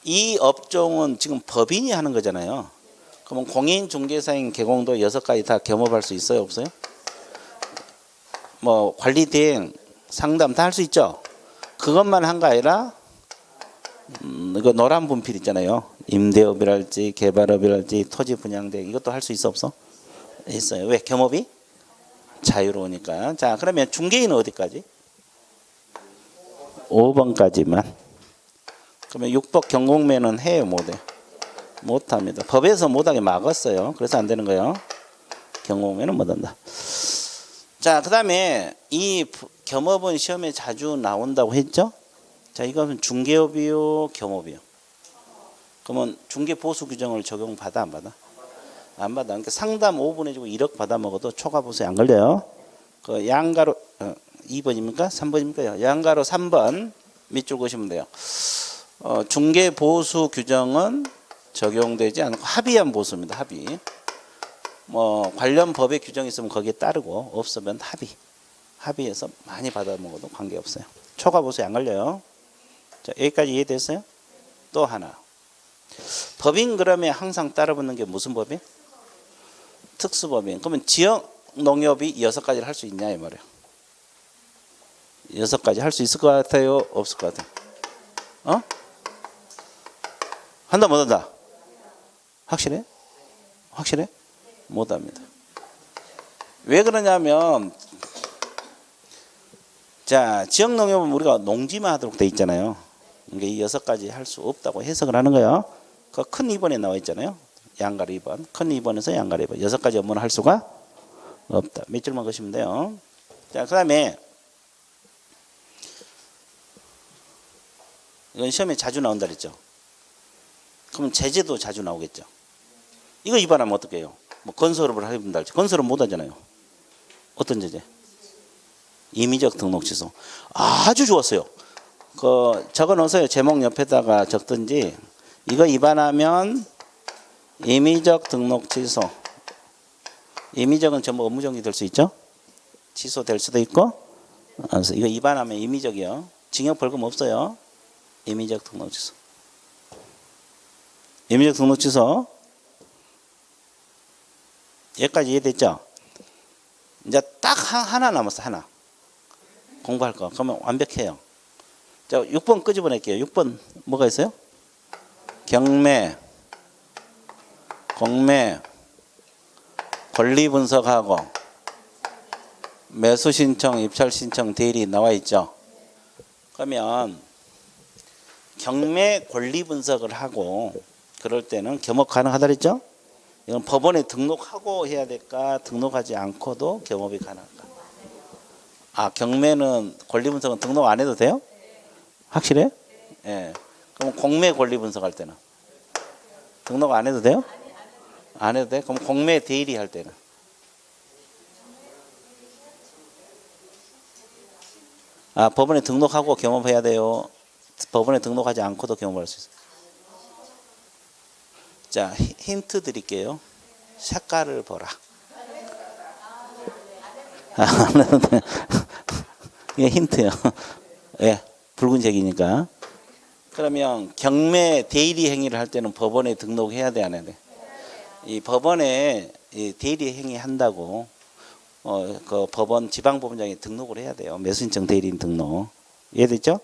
이 업종은 지금 법인이 하는 거잖아요. 그러면 공인중개사인 개공도 6가지 다 겸업할 수 있어요, 없어요? 뭐 관리 대행, 상담 다 할 수 있죠. 그것만 한 거 아니라 이거 노란 분필 있잖아요. 임대업이랄지 개발업이랄지 토지 분양 대행 이것도 할 수 있어, 없어? 있어요. 왜? 겸업이 자유로우니까. 자, 그러면 중개인은 어디까지? 5번까지만. 그러면 6법 경공매는 해요, 못해? 못합니다. 법에서 못하게 막았어요. 그래서 안 되는 거예요. 경공매는 못한다. 자, 그 다음에 이 겸업은 시험에 자주 나온다고 했죠? 자, 이거는 중개업이요, 겸업이요? 그러면 중개보수 규정을 적용받아, 안 받아? 안 받아. 그러니까 상담 5분 해주고 1억 받아 먹어도 초과보수에 안 걸려요. 그 양가로 2번입니까? 3번입니까? 양가로 3번 밑줄 그시면 돼요. 중개보수 규정은 적용되지 않고 합의한 보수입니다. 합의. 뭐 관련 법의 규정이 있으면 거기에 따르고 없으면 합의해서 많이 받아 먹어도 관계없어요. 초과보수에 안 걸려요. 자, 여기까지 이해됐어요? 또 하나. 법인 그러면 항상 따라붙는 게 무슨 법인? 특수법인. 그러면 지역 농협이 6가지를 할 수 있냐 이 말이에요. 6가지 할 수 있을 것 같아요? 없을 것 같아요? 한다 못한다? 확실해? 확실해? 못합니다. 왜 그러냐면 자, 지역농협은 우리가 농지만 하도록 돼 있잖아요. 그러니까 이 6가지 할 수 없다고 해석을 하는 거예요. 그 큰 2번에 나와 있잖아요. 양가리 2번. 큰 2번에서 양가리 2번. 6가지 업무는 할 수가 없다. 몇 줄만 거시면 돼요. 자, 그 다음에 이건 시험에 자주 나온다 그랬죠. 그러면 제재도 자주 나오겠죠. 이거 위반하면 어떻게 해요? 뭐 건설업을 해본다 할지. 건설업 못 하잖아요. 어떤 제재? 임의적 등록 취소. 아주 좋았어요. 그 적어 놓으세요. 제목 옆에다가 적든지. 이거 위반하면 임의적 등록 취소. 임의적은 전부 업무정지 될 수 있죠. 취소될 수도 있고. 그래서 이거 위반하면 임의적이요. 징역 벌금 없어요. 임의적 등록 취소. 임의적 등록 취소. 여기까지 이해됐죠? 이제 딱 하나 남았어. 하나. 공부할 거. 그러면 완벽해요. 자, 6번 끄집어낼게요. 6번 뭐가 있어요? 경매, 공매, 권리 분석하고 매수 신청, 입찰 신청, 대리 나와 있죠. 그러면 경매 권리 분석을 하고 그럴 때는 겸업 가능하다 그랬죠? 이건 법원에 등록하고 해야 될까? 등록하지 않고도 겸업이 가능할까? 아, 경매는 권리 분석은 등록 안 해도 돼요? 확실해? 예. 네. 그럼 공매 권리 분석할 때는 등록 안 해도 돼요? 안 해도 돼? 그럼 공매 대리 할 때는 아, 법원에 등록하고 겸업해야 돼요. 법원에 등록하지 않고도 겸업할 수 있어요. 자, 힌트 드릴게요. 색깔을 보라. 이게 힌트요. 예, 붉은색이니까. 그러면 경매 대리 행위를 할 때는 법원에 등록해야 돼, 안 해야 돼? 이 법원에 이 대리 행위 한다고 그 법원 지방법원장에 등록을 해야 돼요. 매수신청 대리인 등록. 이해됐죠?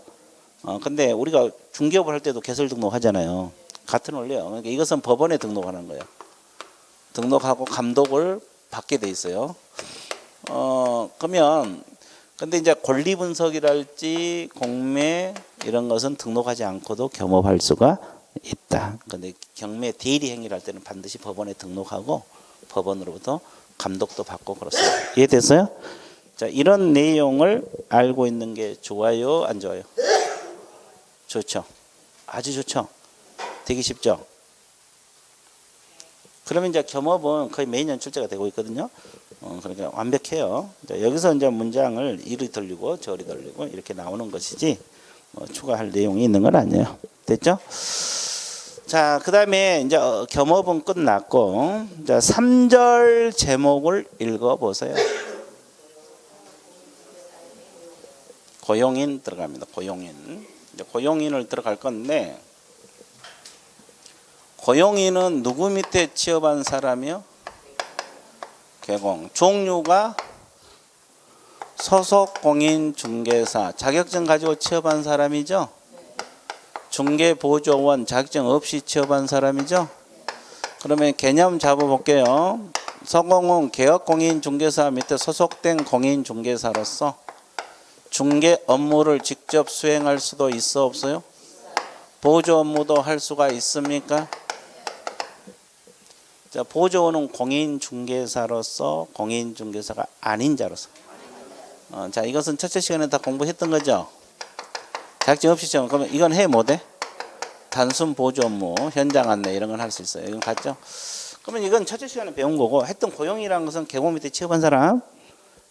근데 우리가 중개업을 할 때도 개설 등록하잖아요. 같은 원리예요. 그러니까 이것은 법원에 등록하는 거예요. 등록하고 감독을 받게 돼 있어요. 그러면 근데 이제 권리 분석이랄지 공매 이런 것은 등록하지 않고도 겸업할 수가 있다. 근데 경매 대리 행위를 할 때는 반드시 법원에 등록하고 법원으로부터 감독도 받고 그렇습니다. 이해됐어요? 자, 이런 내용을 알고 있는 게 좋아요, 안 좋아요? 좋죠. 아주 좋죠. 되게 쉽죠. 그러면 이제 겸업은 거의 매년 출제가 되고 있거든요. 그러니까 완벽해요. 여기서 이제 문장을 이리 돌리고 저리 돌리고 이렇게 나오는 것이지 추가할 내용이 있는 건 아니에요. 됐죠? 자, 그 다음에 이제 겸업은 끝났고, 자, 3절 제목을 읽어보세요. 고용인 들어갑니다. 고용인. 이제 고용인을 들어갈 건데, 고용인은 누구 밑에 취업한 사람이요? 개공. 종류가 소속 공인 중개사. 자격증 가지고 취업한 사람이죠? 중개보조원 자격증 없이 취업한 사람이죠? 그러면 개념 잡아볼게요. 서공은 개업공인 중개사 밑에 소속된 공인 중개사로서 중개 업무를 직접 수행할 수도 있어 없어요? 보조 업무도 할 수가 있습니까? 자, 보조원은 공인중개사로서 공인중개사가 아닌 자로서. 자, 이것은 첫째 시간에 다 공부했던 거죠. 자격증 없이 시험. 그러면 이건 해 못해? 단순 보조 업무, 현장 안내 이런 건 할 수 있어요. 이건 같죠? 그러면 이건 첫째 시간에 배운 거고, 했던 고용이라는 것은 개공 밑에 취업한 사람.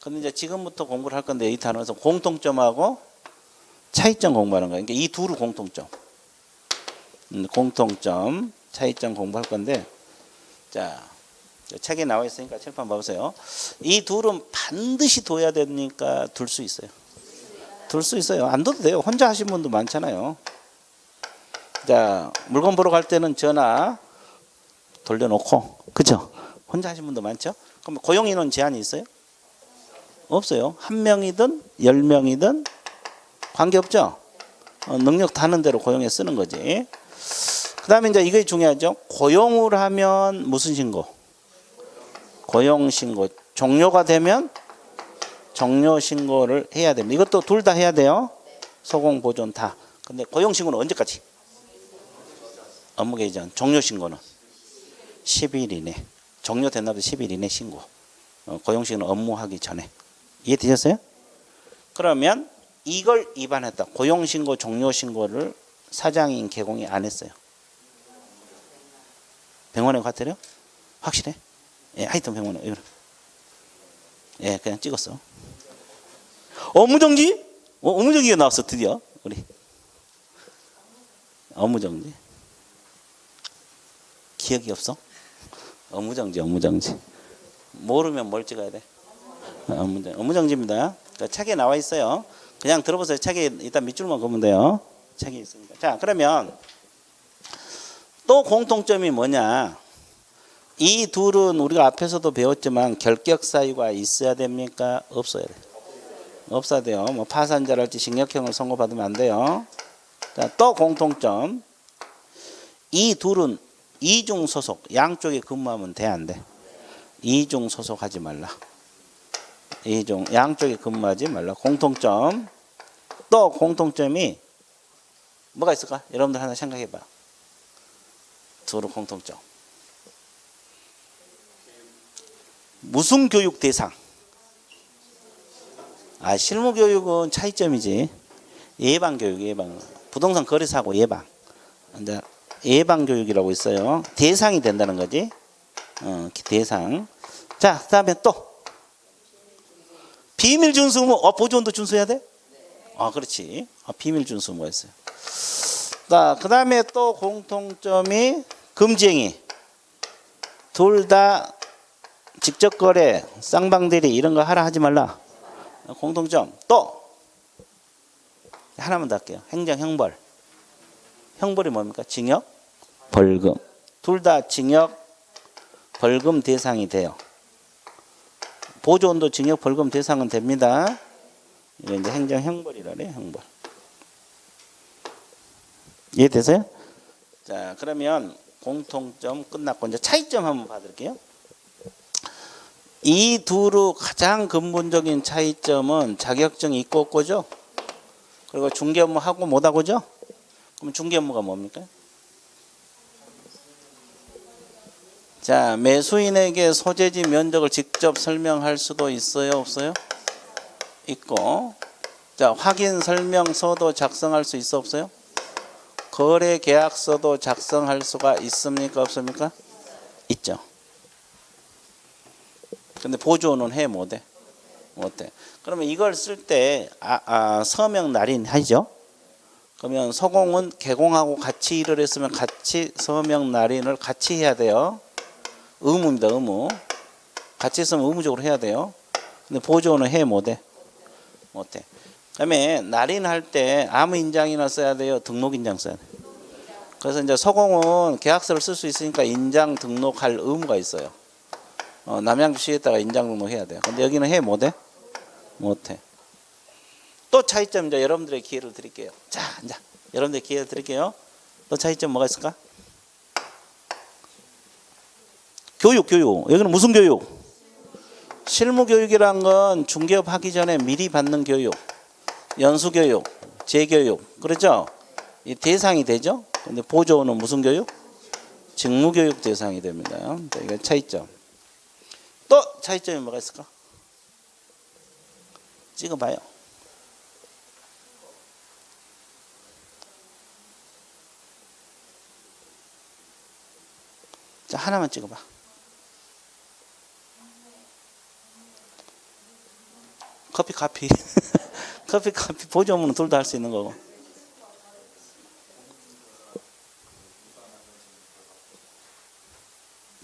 근데 이제 지금부터 공부를 할 건데 이 단어에서 공통점하고 차이점 공부하는 거예요. 그러니까 이 둘을 공통점. 공통점, 차이점 공부할 건데, 자, 책에 나와 있으니까 칠판 봐보세요. 이 둘은 반드시 둬야 되니까 둘 수 있어요. 둘 수 있어요. 안 둬도 돼요. 혼자 하신 분도 많잖아요. 자, 물건 보러 갈 때는 전화 돌려놓고, 그죠? 혼자 하신 분도 많죠? 그럼 고용인원 제한이 있어요? 없어요. 1명이든 10명이든 관계없죠? 능력 다는 대로 고용에 쓰는 거지. 그 다음에 이제 이게 중요하죠. 고용을 하면 무슨 신고? 고용신고. 종료가 되면 종료 신고를 해야 됩니다. 이것도 둘 다 해야 돼요. 소공 보존 다. 근데 고용 신고는 언제까지? 업무 개시 전. 종료 신고는 10일 이내. 종료된 날도 10일 이내 신고. 고용 신고는 업무하기 전에. 이해되셨어요? 그러면 이걸 위반했다. 고용 신고, 종료 신고를 사장인 개공이 안 했어요. 병원에 갔더래요? 확실해? 예, 하여튼 병원에. 예, 그냥 찍었어. 업무정지? 업무정지가 나왔어, 드디어. 우리. 업무정지. 기억이 없어? 업무정지. 모르면 뭘 찍어야 돼? 업무정지입니다. 책에 나와 있어요. 그냥 들어보세요. 책에 일단 밑줄만 그으면 돼요. 책에 있으니까. 자, 그러면 또 공통점이 뭐냐? 이 둘은 우리가 앞에서도 배웠지만 결격 사유가 있어야 됩니까? 없어야 돼요. 없어야 돼요. 뭐 파산자랄지 징역형을 선고받으면 안 돼요. 자, 또 공통점. 이 둘은 이중 소속, 양쪽에 근무하면 돼, 안 돼? 이중 소속하지 말라. 이중, 양쪽에 근무하지 말라. 공통점. 또 공통점이 뭐가 있을까? 여러분들 하나 생각해봐. 둘의 공통점. 무슨 교육 대상? 실무 교육은 차이점이지. 예방 교육, 예방. 부동산 거래사고 예방. 이제 예방 교육이라고 있어요. 대상이 된다는 거지. 대상. 자, 그다음에 또 비밀 준수 의무. 보조원도 준수해야 돼? 그렇지. 비밀 준수 의무가 있어요. 자, 그다음에 또 공통점이 금지행위. 둘 다 직접 거래, 쌍방대리 이런 거 하라 하지 말라. 공통점. 또 하나만 더 할게요. 행정 형벌. 형벌이 뭡니까? 징역, 벌금. 둘 다 징역, 벌금 대상이 돼요. 보조원도 징역, 벌금 대상은 됩니다. 이게 이제 행정 형벌이라 그래요. 형벌. 이해되세요? 자, 그러면 공통점 끝났고 이제 차이점 한번 봐드릴게요. 이 둘의 가장 근본적인 차이점은 자격증 있고 없고죠. 그리고 중개 업무 하고 못하고죠. 그럼 중개 업무가 뭡니까? 자, 매수인에게 소재지 면적을 직접 설명할 수도 있어요, 없어요? 있고. 자, 확인 설명서도 작성할 수 있어, 없어요? 거래 계약서도 작성할 수가 있습니까, 없습니까? 있죠. 근데 보조는 해 못해? 못해. 그러면 이걸 쓸 때 서명 날인 하죠. 그러면 서공은 개공하고 같이 일을 했으면 같이 서명 날인을 같이 해야 돼요. 의무입니다. 의무. 같이 있으면 의무적으로 해야 돼요. 근데 보조는 해 못해? 못해. 그다음에 날인할 때 아무 인장이나 써야 돼요. 등록 인장 써야 돼. 그래서 이제 서공은 계약서를 쓸 수 있으니까 인장 등록할 의무가 있어요. 남양주시에다가 인장 등록해야 돼요. 근데 여기는 해 못해? 못해. 또 차이점 이제 여러분들의 기회를 드릴게요. 자, 이제 여러분들의 기회를 드릴게요. 또 차이점 뭐가 있을까? 교육. 여기는 무슨 교육? 실무 교육이란 건 중개업 하기 전에 미리 받는 교육, 연수 교육, 재교육, 그렇죠? 이 대상이 되죠. 근데 보조는 무슨 교육? 직무 교육 대상이 됩니다. 이게 차이점. 또 차이점이 뭐가 있을까? 찍어봐요. 자, 하나만 찍어봐. 커피 커피 보조 업무는 둘 다 할 수 있는 거고.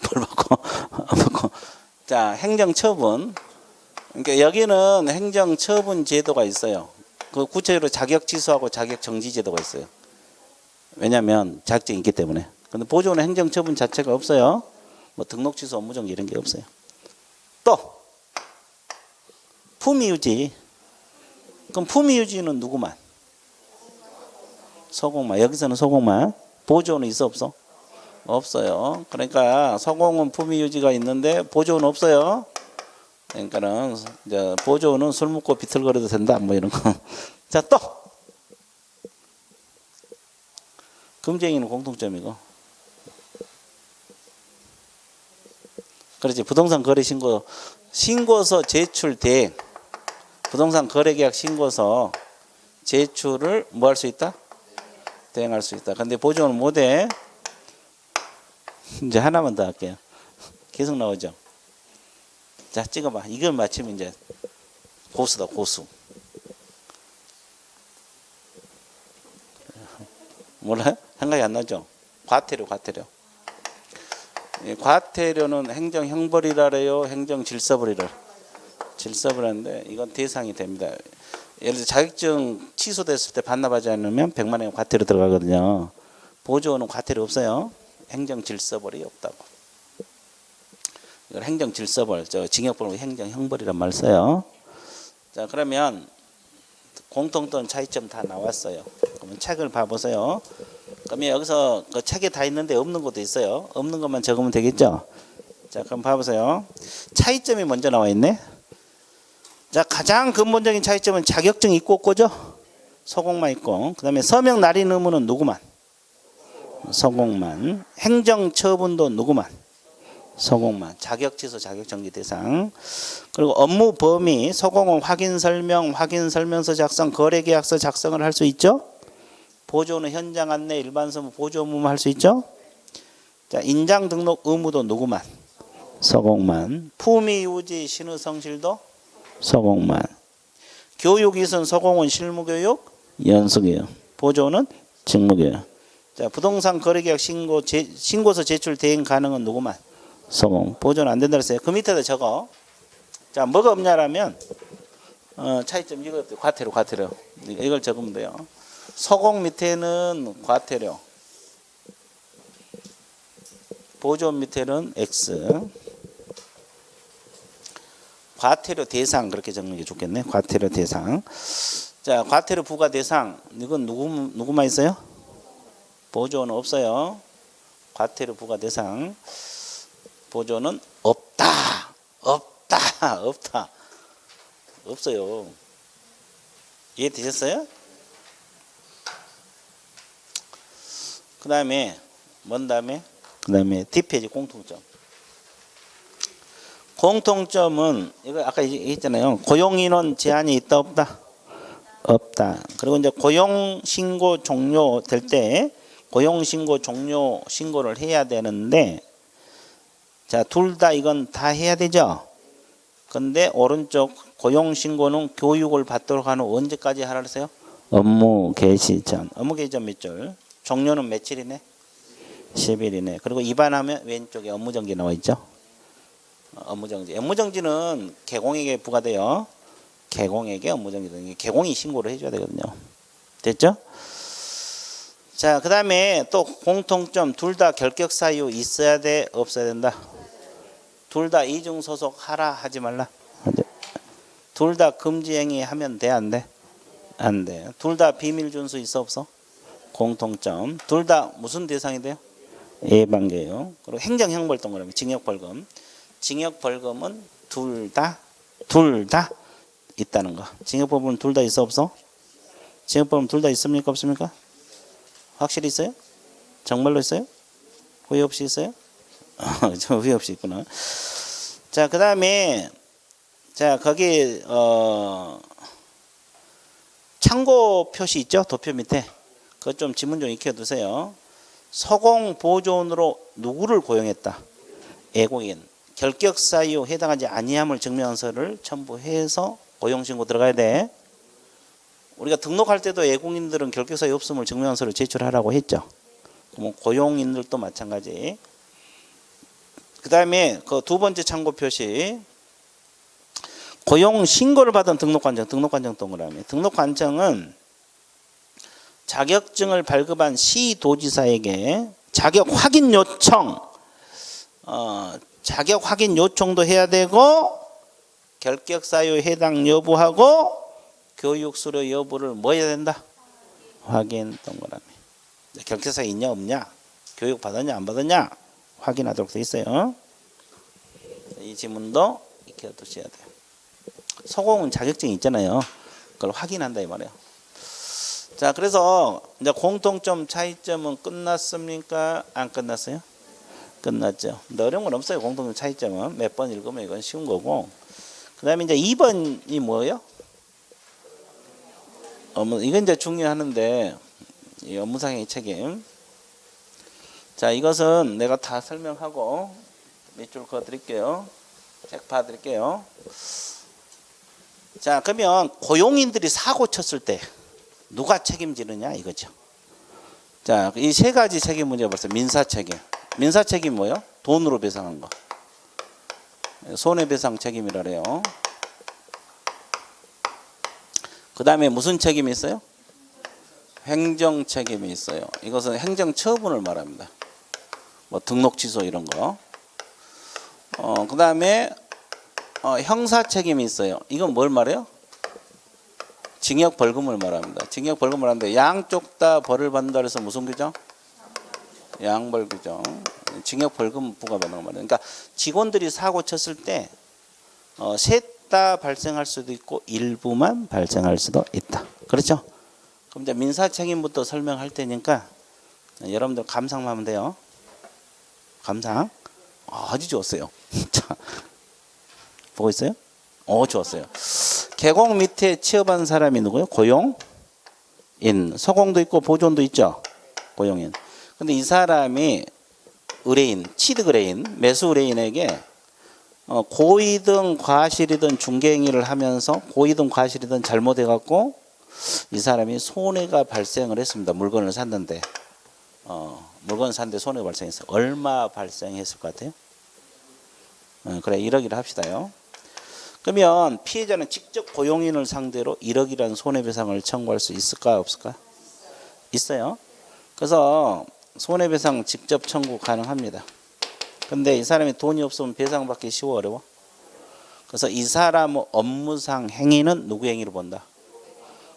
벌 받고. 자, 행정처분. 그러니까 여기는 행정처분 제도가 있어요. 그 구체적으로 자격 취소하고 자격 정지 제도가 있어요. 왜냐하면 자격증이 있기 때문에. 근데 보조는 행정처분 자체가 없어요. 뭐 등록 취소, 업무 정지 이런 게 없어요. 또 품위유지. 그럼 품위유지는 누구만? 서공만. 여기서는 서공만. 보조는 있어 없어? 없어요. 그러니까 서공은 품위유지가 있는데 보조는 없어요. 그러니까는 이제 보조는 술 먹고 비틀거려도 된다 뭐 이런 거. 자, 또 금쟁이는 공통점이고. 그렇지. 부동산 거래 신고서 제출 대행. 부동산 거래계약 신고서 제출을 뭐 할 수 있다? 대행할 수 있다. 근데 보조는 못해. 이제 하나만 더 할게요. 계속 나오죠. 자, 찍어봐. 이걸 맞히면 이제 고수다, 고수. 몰라요? 생각이 안 나죠? 과태료. 과태료는 행정형벌이라래요, 행정질서벌이라. 질서벌인데 이건 대상이 됩니다. 예를 들어 자격증 취소됐을 때 반납하지 않으면 100만 원 과태료 들어가거든요. 보조는 과태료 없어요. 행정질서벌이 없다고. 이걸 행정질서벌, 징역벌은 행정형벌이란 말 써요. 자, 그러면 공통점 차이점 다 나왔어요. 그러면 책을 봐보세요. 그러면 여기서 그 책에 다 있는데 없는 것도 있어요. 없는 것만 적으면 되겠죠. 자, 그럼 봐보세요. 차이점이 먼저 나와 있네. 자, 가장 근본적인 차이점은 자격증 있고 없고죠. 서공만 있고. 그 다음에 서명 날인 의무는 누구만? 서공만. 행정처분도 누구만? 서공만. 자격취소, 자격정지 대상. 그리고 업무 범위, 서공은 확인설명, 확인설명서 작성, 거래계약서 작성을 할 수 있죠. 보조는 현장 안내, 일반서무, 보조 업무만 할 수 있죠. 자, 인장 등록 의무도 누구만? 서공만. 품위 유지, 신의 성실도 서공만. 교육 이선 서공은 실무교육, 연수교육. 보조는 직무교육. 자, 부동산 거래계약 신고서 제출 대행 가능은 누구만? 서공. 보조는 안 된다 그랬어요. 그 밑에다 적어. 자, 뭐가 없냐라면 차이점 이거 과태료. 이걸 적으면 돼요. 서공 밑에는 과태료. 보조 밑에는 X. 과태료 대상 그렇게 적는 게 좋겠네. 과태료 대상. 자, 과태료 부과 대상. 이건 누구만 있어요? 보조는 없어요. 과태료 부과 대상. 보조는 없다. 없어요. 이해되셨어요? 그 다음에 뒷페이지 공통점. 공통점은 이거 아까 얘기했잖아요. 고용인원 제한이 있다 없다? 없다. 그리고 이제 고용신고 종료 될 때 고용신고 종료 신고를 해야 되는데, 자, 둘 다 이건 다 해야 되죠. 근데 오른쪽 고용신고는 교육을 받도록 하는 언제까지 하라 그랬어요? 업무 개시 전. 업무 개시 전 몇 줄? 종료는 며칠이네? 10일이네. 그리고 위반하면 왼쪽에 업무정지 나와 있죠. 업무정지. 업무정지는 개공에게 부과돼요. 개공에게 업무정지. 개공이 신고를 해줘야 되거든요. 됐죠? 자, 그 다음에 또 공통점. 둘 다 결격 사유 있어야 돼? 없어야 된다? 둘 다 이중소속 하라 하지 말라? 둘 다 금지행위 하면 돼? 안 돼? 안 돼. 둘 다 비밀준수 있어 없어? 공통점. 둘 다 무슨 대상이 돼요? 예방계요. 그리고 행정형벌 동그라미 징역벌금. 징역벌금은 둘 다 있다는 거. 징역벌금은 둘 다 있어 없어? 징역벌금 둘 다 있습니까 없습니까? 확실히 있어요? 정말로 있어요? 후회 없이 있어요? 저 후회 없이 있구나. 자, 그 다음에 자, 거기 참고 표시 있죠? 도표 밑에. 그것 좀 지문 좀 익혀두세요. 서공 보조원으로 누구를 고용했다? 애공인. 결격 사유 해당하지 아니함을 증명서를 첨부해서 고용신고 들어가야 돼. 우리가 등록할 때도 애공인들은 결격 사유 없음을 증명서를 제출하라고 했죠. 그럼 고용인들도 마찬가지. 그 다음에 그 두 번째 참고 표시. 고용 신고를 받은 등록관청 동그라미. 등록관청은 자격증을 발급한 시도지사에게 자격 확인 요청, 자격 확인 요청도 해야 되고, 결격 사유 해당 여부하고 교육 수료 여부를 뭐 해야 된다? 확인 동그라미. 결격 사유 있냐 없냐? 교육 받았냐 안 받았냐? 확인하도록 돼 있어요. 이 지문도 익혀두셔야 돼요. 소공은 자격증이 있잖아요. 그걸 확인한다 이 말이에요. 자, 그래서 이제 공통점 차이점은 끝났습니까? 안 끝났어요? 끝났죠. 근데 어려운 건 없어요. 공통점 차이점은 몇 번 읽으면 이건 쉬운 거고. 그다음에 이제 2번이 뭐예요? 이건 이제 중요하는데 이 업무상의 책임. 자, 이것은 내가 다 설명하고 밑줄 그어 드릴게요. 책 봐 드릴게요. 자, 그러면 고용인들이 사고 쳤을 때 누가 책임지느냐 이거죠. 자, 이 세 가지 책임 문제가 벌써 민사 책임. 민사 책임 뭐예요? 돈으로 배상한 거. 손해배상 책임이라 그래요. 그 다음에 무슨 책임이 있어요? 행정 책임이 있어요. 이것은 행정 처분을 말합니다. 뭐 등록 취소 이런 거. 그 다음에 형사 책임이 있어요. 이건 뭘 말해요? 징역 벌금을 말합니다. 징역 벌금을 하는데 양쪽 다 벌을 받는다 그래서 무슨 규정? 양벌 규정. 징역 벌금 부과받는 거 말이에요. 그러니까 직원들이 사고 쳤을 때 셋 다 발생할 수도 있고 일부만 발생할 수도 있다. 그렇죠? 그럼 이제 민사 책임부터 설명할 테니까 여러분들 감상만 하면 돼요. 감상. 아주 좋았어요. 자, 보고 있어요? 좋았어요. 개공 밑에 취업한 사람이 누구요? 고용인. 서공도 있고 보존도 있죠. 고용인. 근데 이 사람이 의뢰인, 취득 의뢰인, 매수 의뢰인에게 고의든 과실이든 중개행위를 하면서 고의든 과실이든 잘못해갖고 이 사람이 손해가 발생을 했습니다. 물건을 샀는데 물건을 샀는데 손해가 발생했어요. 얼마 발생했을 것 같아요? 그래 1억이라 합시다요. 그러면 피해자는 직접 고용인을 상대로 1억이라는 손해배상을 청구할 수 있을까 없을까? 있어요. 그래서 손해배상 직접 청구 가능합니다. 근데 이 사람이 돈이 없으면 배상받기 쉬워 어려워? 그래서 이 사람의 업무상 행위는 누구 행위로 본다?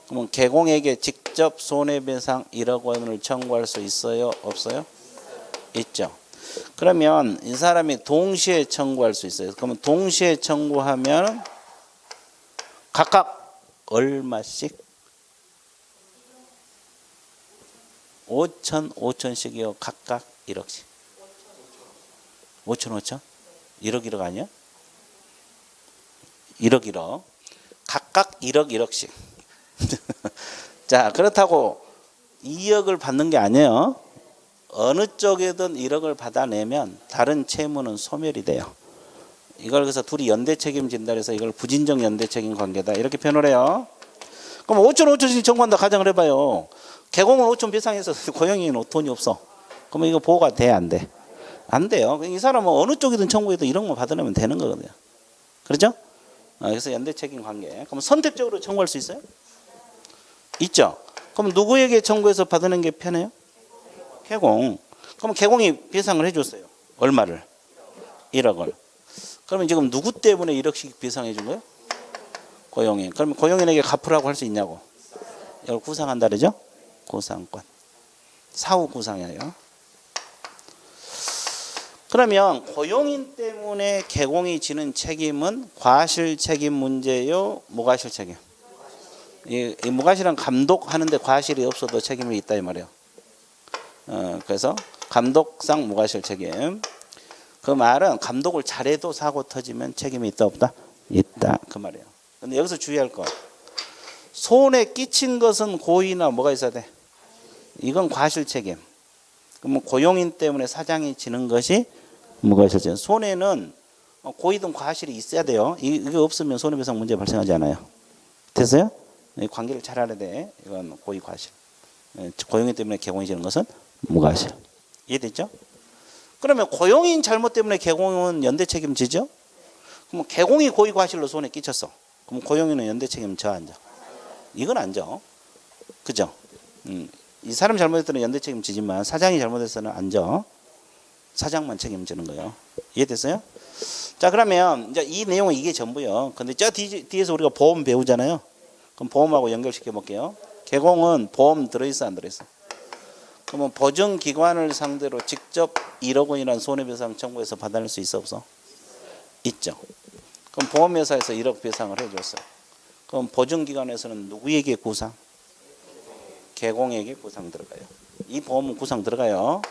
그러면 개공에게 직접 손해배상 1억 원을 청구할 수 있어요? 없어요? 있죠. 그러면 이 사람이 동시에 청구할 수 있어요. 그러면 동시에 청구하면 각각 얼마씩? 5천씩이요. 각각 1억씩. 5천 1억 아니야? 1억 각각 1억씩. 자, 그렇다고 2억을 받는 게 아니에요. 어느 쪽에든 1억을 받아내면 다른 채무는 소멸이 돼요. 이걸 그래서 둘이 연대 책임진다 그래서 이걸 부진적 연대 책임 관계다 이렇게 표현을 해요. 그럼 5천씩 청구한다 가정을 해봐요. 개공은 5천 배상해서 고용인은 돈이 없어. 그러면 이거 보호가 돼 안 돼? 안 돼요. 이 사람은 어느 쪽이든 청구해도 1억만 받으려면 되는 거거든요. 그렇죠? 그래서 연대 책임 관계. 그럼 선택적으로 청구할 수 있어요? 있죠. 그럼 누구에게 청구해서 받는 게 편해요? 개공. 그럼 개공이 배상을 해줬어요. 얼마를? 1억을. 그러면 지금 누구 때문에 1억씩 배상해 준 거예요? 고용인. 그러면 고용인에게 갚으라고 할 수 있냐고? 이걸 구상한다 그러죠? 구상권. 사후 구상이에요. 그러면 고용인 때문에 개공이 지는 책임은 과실 책임 문제요, 무과실 책임. 이 무과실은 감독하는데 과실이 없어도 책임이 있다 이 말이에요. 그래서 감독상 무과실 책임. 그 말은 감독을 잘해도 사고 터지면 책임이 있다 없다? 있다 그 말이에요. 근데 여기서 주의할 거. 손에 끼친 것은 고의나 뭐가 있어야 돼? 이건 과실 책임. 그러면 고용인 때문에 사장이 지는 것이 무과실 책임. 손해는 고의든 과실이 있어야 돼요. 이게 없으면 손해배상 문제 발생하지 않아요. 됐어요? 이 관계를 잘 알아야 돼. 이건 고의 과실. 고용인 때문에 개공이 지는 것은 무과실. 이해됐죠? 그러면 고용인 잘못 때문에 개공은 연대 책임지죠? 그럼 개공이 고의 과실로 손에 끼쳤어. 그럼 고용인은 연대 책임 져 안 져? 이건 안 져. 그죠? 이 사람 잘못했더니 연대 책임지지만 사장이 잘못했어는 안 져. 사장만 책임지는 거예요. 이해됐어요? 자, 그러면 이제 이 내용은 이게 전부요. 근데 저 뒤에서 우리가 보험 배우잖아요. 그럼 보험하고 연결시켜 볼게요. 개공은 보험 들어있어 안 들어있어? 그러면 보증기관을 상대로 직접 1억 원이라는 손해배상 청구해서 받아낼 수 있어 없어? 있죠. 그럼 보험회사에서 1억 배상을 해줬어요. 그럼 보증기관에서는 누구에게 구상? 개공에게 구상 들어가요. 이 보험은 구상 들어가요.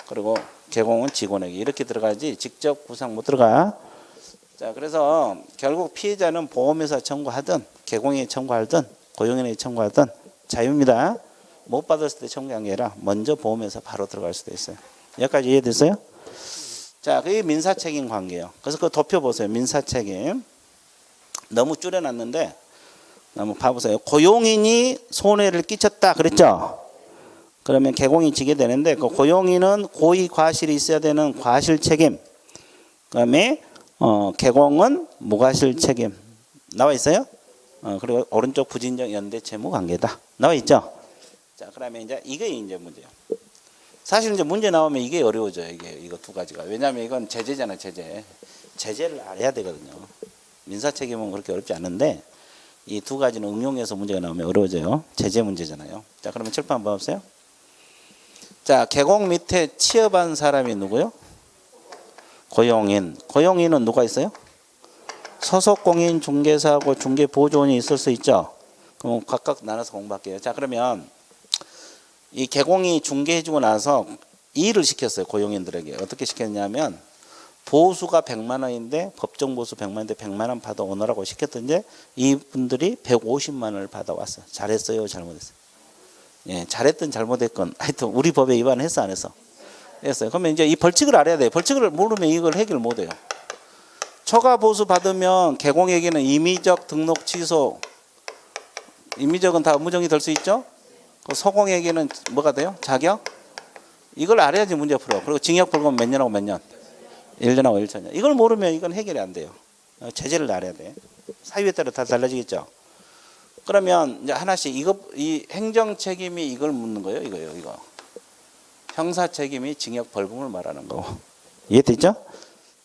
그리고 개공은 직원에게 이렇게 들어가지 직접 구상 못 들어가. 자, 그래서 결국 피해자는 보험회사 청구하든 개공에 청구하든 고용인에 청구하든 자유입니다. 못 받았을 때 청구한 게 아니라 먼저 보험회사 바로 들어갈 수도 있어요. 여기까지 이해됐어요? 자, 그게 민사책임 관계예요. 그래서 그 도표 보세요. 민사책임. 너무 줄여놨는데 한번 봐보세요. 고용인이 손해를 끼쳤다 그랬죠? 그러면 개공이 지게 되는데 그 고용인은 고의 과실이 있어야 되는 과실 책임. 그다음에 개공은 무과실 책임. 나와 있어요? 그리고 오른쪽 부진적 연대 채무 관계다. 나와 있죠? 자, 그러면 이제 이게 이제 문제예요. 사실 이제 문제 나오면 이게 어려워져요. 이거 두 가지가. 왜냐하면 이건 제재잖아요. 제재를 알아야 되거든요. 민사 책임은 그렇게 어렵지 않은데 이 두 가지는 응용해서 문제가 나오면 어려워져요. 제재 문제잖아요. 자, 그러면 칠판 한번 봐보세요. 자, 개공 밑에 취업한 사람이 누구요? 고용인. 고용인은 누가 있어요? 소속 공인 중개사하고 중개보조원이 있을 수 있죠. 그럼 각각 나눠서 공부할게요. 자, 그러면 이 개공이 중개해주고 나서 일을 시켰어요. 고용인들에게. 어떻게 시켰냐면 보수가 100만 원인데 법정 보수 100만 원인데 100만 원 받아 오너라고 시켰던데 이분들이 150만 원을 받아왔어요. 잘했어요? 잘못했어요? 예, 잘했든 잘못했건 하여튼 우리 법에 위반했어 안 했어? 했어요. 그러면 이제 이 벌칙을 알아야 돼요. 벌칙을 모르면 이걸 해결 못 해요. 초과 보수 받으면 개공에게는 임의적 등록 취소. 임의적은 다 의무적이 될 수 있죠? 소공에게는 뭐가 돼요? 자격? 이걸 알아야지 문제 풀어. 그리고 징역 벌금 몇 년하고 몇 년? 1년하고 1천년. 이걸 모르면 이건 해결이 안 돼요. 제재를 알아야 돼. 사유에 따라 다 달라지겠죠. 그러면 이제 하나씩 이 행정 책임이 이걸 묻는 거예요. 이거. 형사 책임이 징역 벌금을 말하는 거고. 이해됐죠?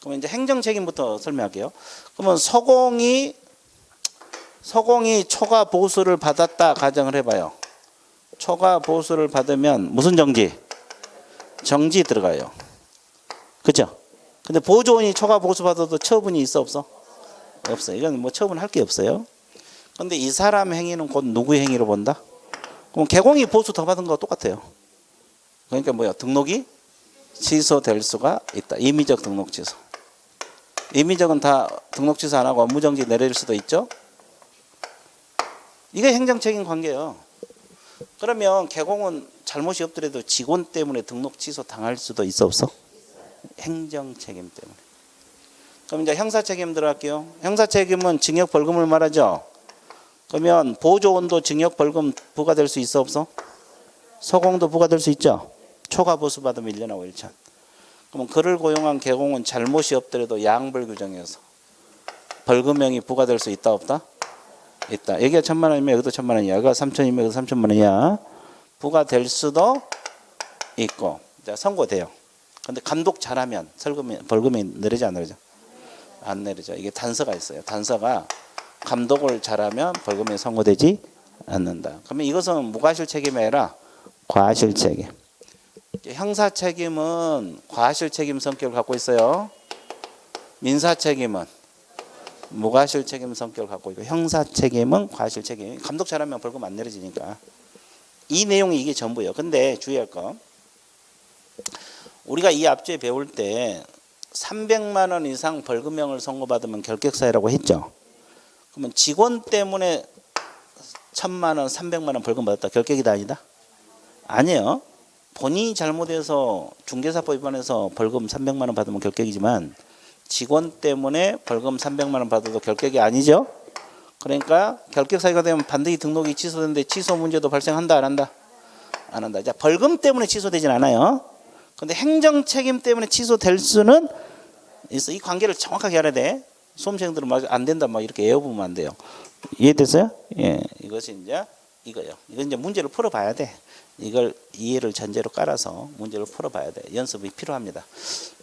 그러면 이제 행정 책임부터 설명할게요. 그러면 소공이 초과 보수를 받았다 가정을 해봐요. 초과 보수를 받으면 무슨 정지? 정지 들어가요. 그죠? 근데 보조원이 초과 보수 받아도 처분이 있어 없어? 없어요. 이건 뭐 처분할 게 없어요. 근데 이 사람 행위는 곧 누구의 행위로 본다? 그럼 개공이 보수 더 받은 거 똑같아요. 그러니까 뭐야? 등록이 취소될 수가 있다. 임의적 등록 취소. 임의적은 다 등록 취소 안 하고 업무정지 내릴 수도 있죠. 이게 행정책임 관계예요. 그러면 개공은 잘못이 없더라도 직원 때문에 등록 취소 당할 수도 있어 없어? 행정 책임 때문에. 그럼 이제 형사 책임 들어갈게요. 형사 책임은 징역 벌금을 말하죠. 그러면 보조원도 징역 벌금 부과될 수 있어 없어? 소공도 부과될 수 있죠. 초과 보수 받으면 1년하고 1천. 그러면 그를 고용한 개공은 잘못이 없더라도 양벌 규정에서 벌금형이 부과될 수 있다 없다? 있다. 여기가 1,000만 원이면 여기도 1,000만 원이야. 여기가 3천이면 여기도 3천만 원이야. 부과될 수도 있고. 자, 선고돼요. 근데 감독 잘하면 벌금이 내리지 안 내리죠? 안 내리죠. 이게 단서가 있어요. 단서가 감독을 잘하면 벌금이 선고되지 않는다. 그러면 이것은 무과실 책임이 아니라 과실 책임. 형사 책임은 과실 책임 성격을 갖고 있어요. 민사 책임은 무과실 책임 성격을 갖고 있고 형사 책임은 과실 책임. 감독 잘하면 벌금 안 내려지니까. 이 내용이 이게 전부예요. 근데 주의할 거. 우리가 이 앞주에 배울 때 300만 원 이상 벌금형을 선고받으면 결격사유라고 했죠. 그러면 직원 때문에 1,000만 원, 300만 원 벌금 받았다. 결격이다 아니다? 아니에요. 본인이 잘못해서 중개사법 위반해서 벌금 300만 원 받으면 결격이지만 직원 때문에 벌금 300만 원 받아도 결격이 아니죠. 그러니까 결격 사유가 되면 반드시 등록이 취소되는데 취소 문제도 발생한다 안 한다? 안 한다. 자, 벌금 때문에 취소되진 않아요. 근데 행정 책임 때문에 취소될 수는 있어. 이 관계를 정확하게 알아야 돼. 수험생들은 막 안 된다 막 이렇게 에어부으면 안 돼요. 이해됐어요? 예, 이것이 이제 이거요. 이건 이제 문제를 풀어봐야 돼. 이걸 이해를 전제로 깔아서 문제를 풀어봐야 돼. 연습이 필요합니다.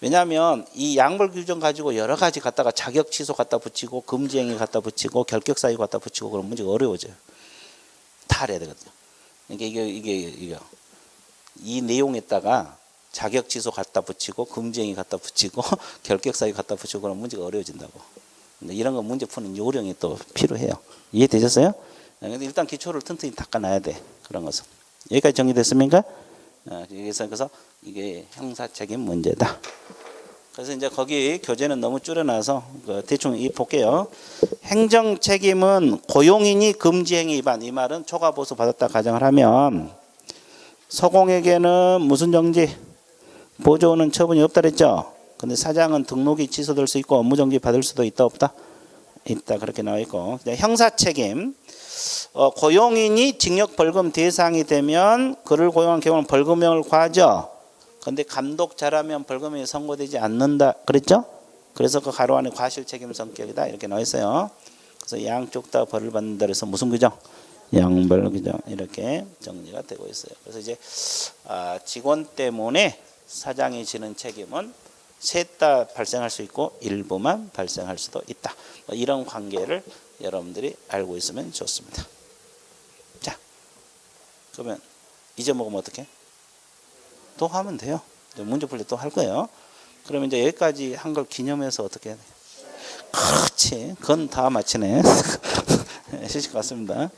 왜냐하면 이 양벌 규정 가지고 여러 가지 갖다가 자격 취소 갖다 붙이고 금지행위 갖다 붙이고 결격 사유 갖다 붙이고 그런 문제가 어려워져요. 다 알아야 되거든요. 그러니까 이게 이 내용에다가 자격 취소 갖다 붙이고 금지행위 갖다 붙이고 결격 사유 갖다 붙이고 그런 문제가 어려워진다고. 이런 거 문제 푸는 요령이 또 필요해요. 이해되셨어요? 근데 일단 기초를 튼튼히 닦아놔야 돼. 그런 것은. 여기까지 정리됐습니까? 그래서 이게 형사책임 문제다. 그래서 이제 거기 교재는 너무 줄여놔서 대충 볼게요. 행정책임은 고용인이 금지행위 위반, 이 말은 초과보수 받았다 가정을 하면 서공에게는 무슨 정지? 보조는 처분이 없다 그랬죠. 근데 사장은 등록이 취소될 수 있고 업무정지 받을 수도 있다 없다? 있다, 그렇게 나와 있고. 형사책임, 고용인이 징역 벌금 대상이 되면 그를 고용한 경우는 벌금형을 과하죠. 근데 감독 잘하면 벌금형이 선고되지 않는다 그랬죠. 그래서 그 가로 안에 과실책임 성격이다 이렇게 나와 있어요. 그래서 양쪽 다 벌을 받는다 그래서 무슨 규정? 양벌 규정, 이렇게 정리가 되고 있어요. 그래서 이제 직원 때문에 사장이 지는 책임은 셋 다 발생할 수 있고 일부만 발생할 수도 있다. 이런 관계를 여러분들이 알고 있으면 좋습니다. 자, 그러면 잊어먹으면 어떻게? 또 하면 돼요. 문제 풀 때 또 할 거예요. 그러면 이제 여기까지 한 걸 기념해서 어떻게 해야 돼? 그렇지. 그건 다 마치네. 시식 같습니다.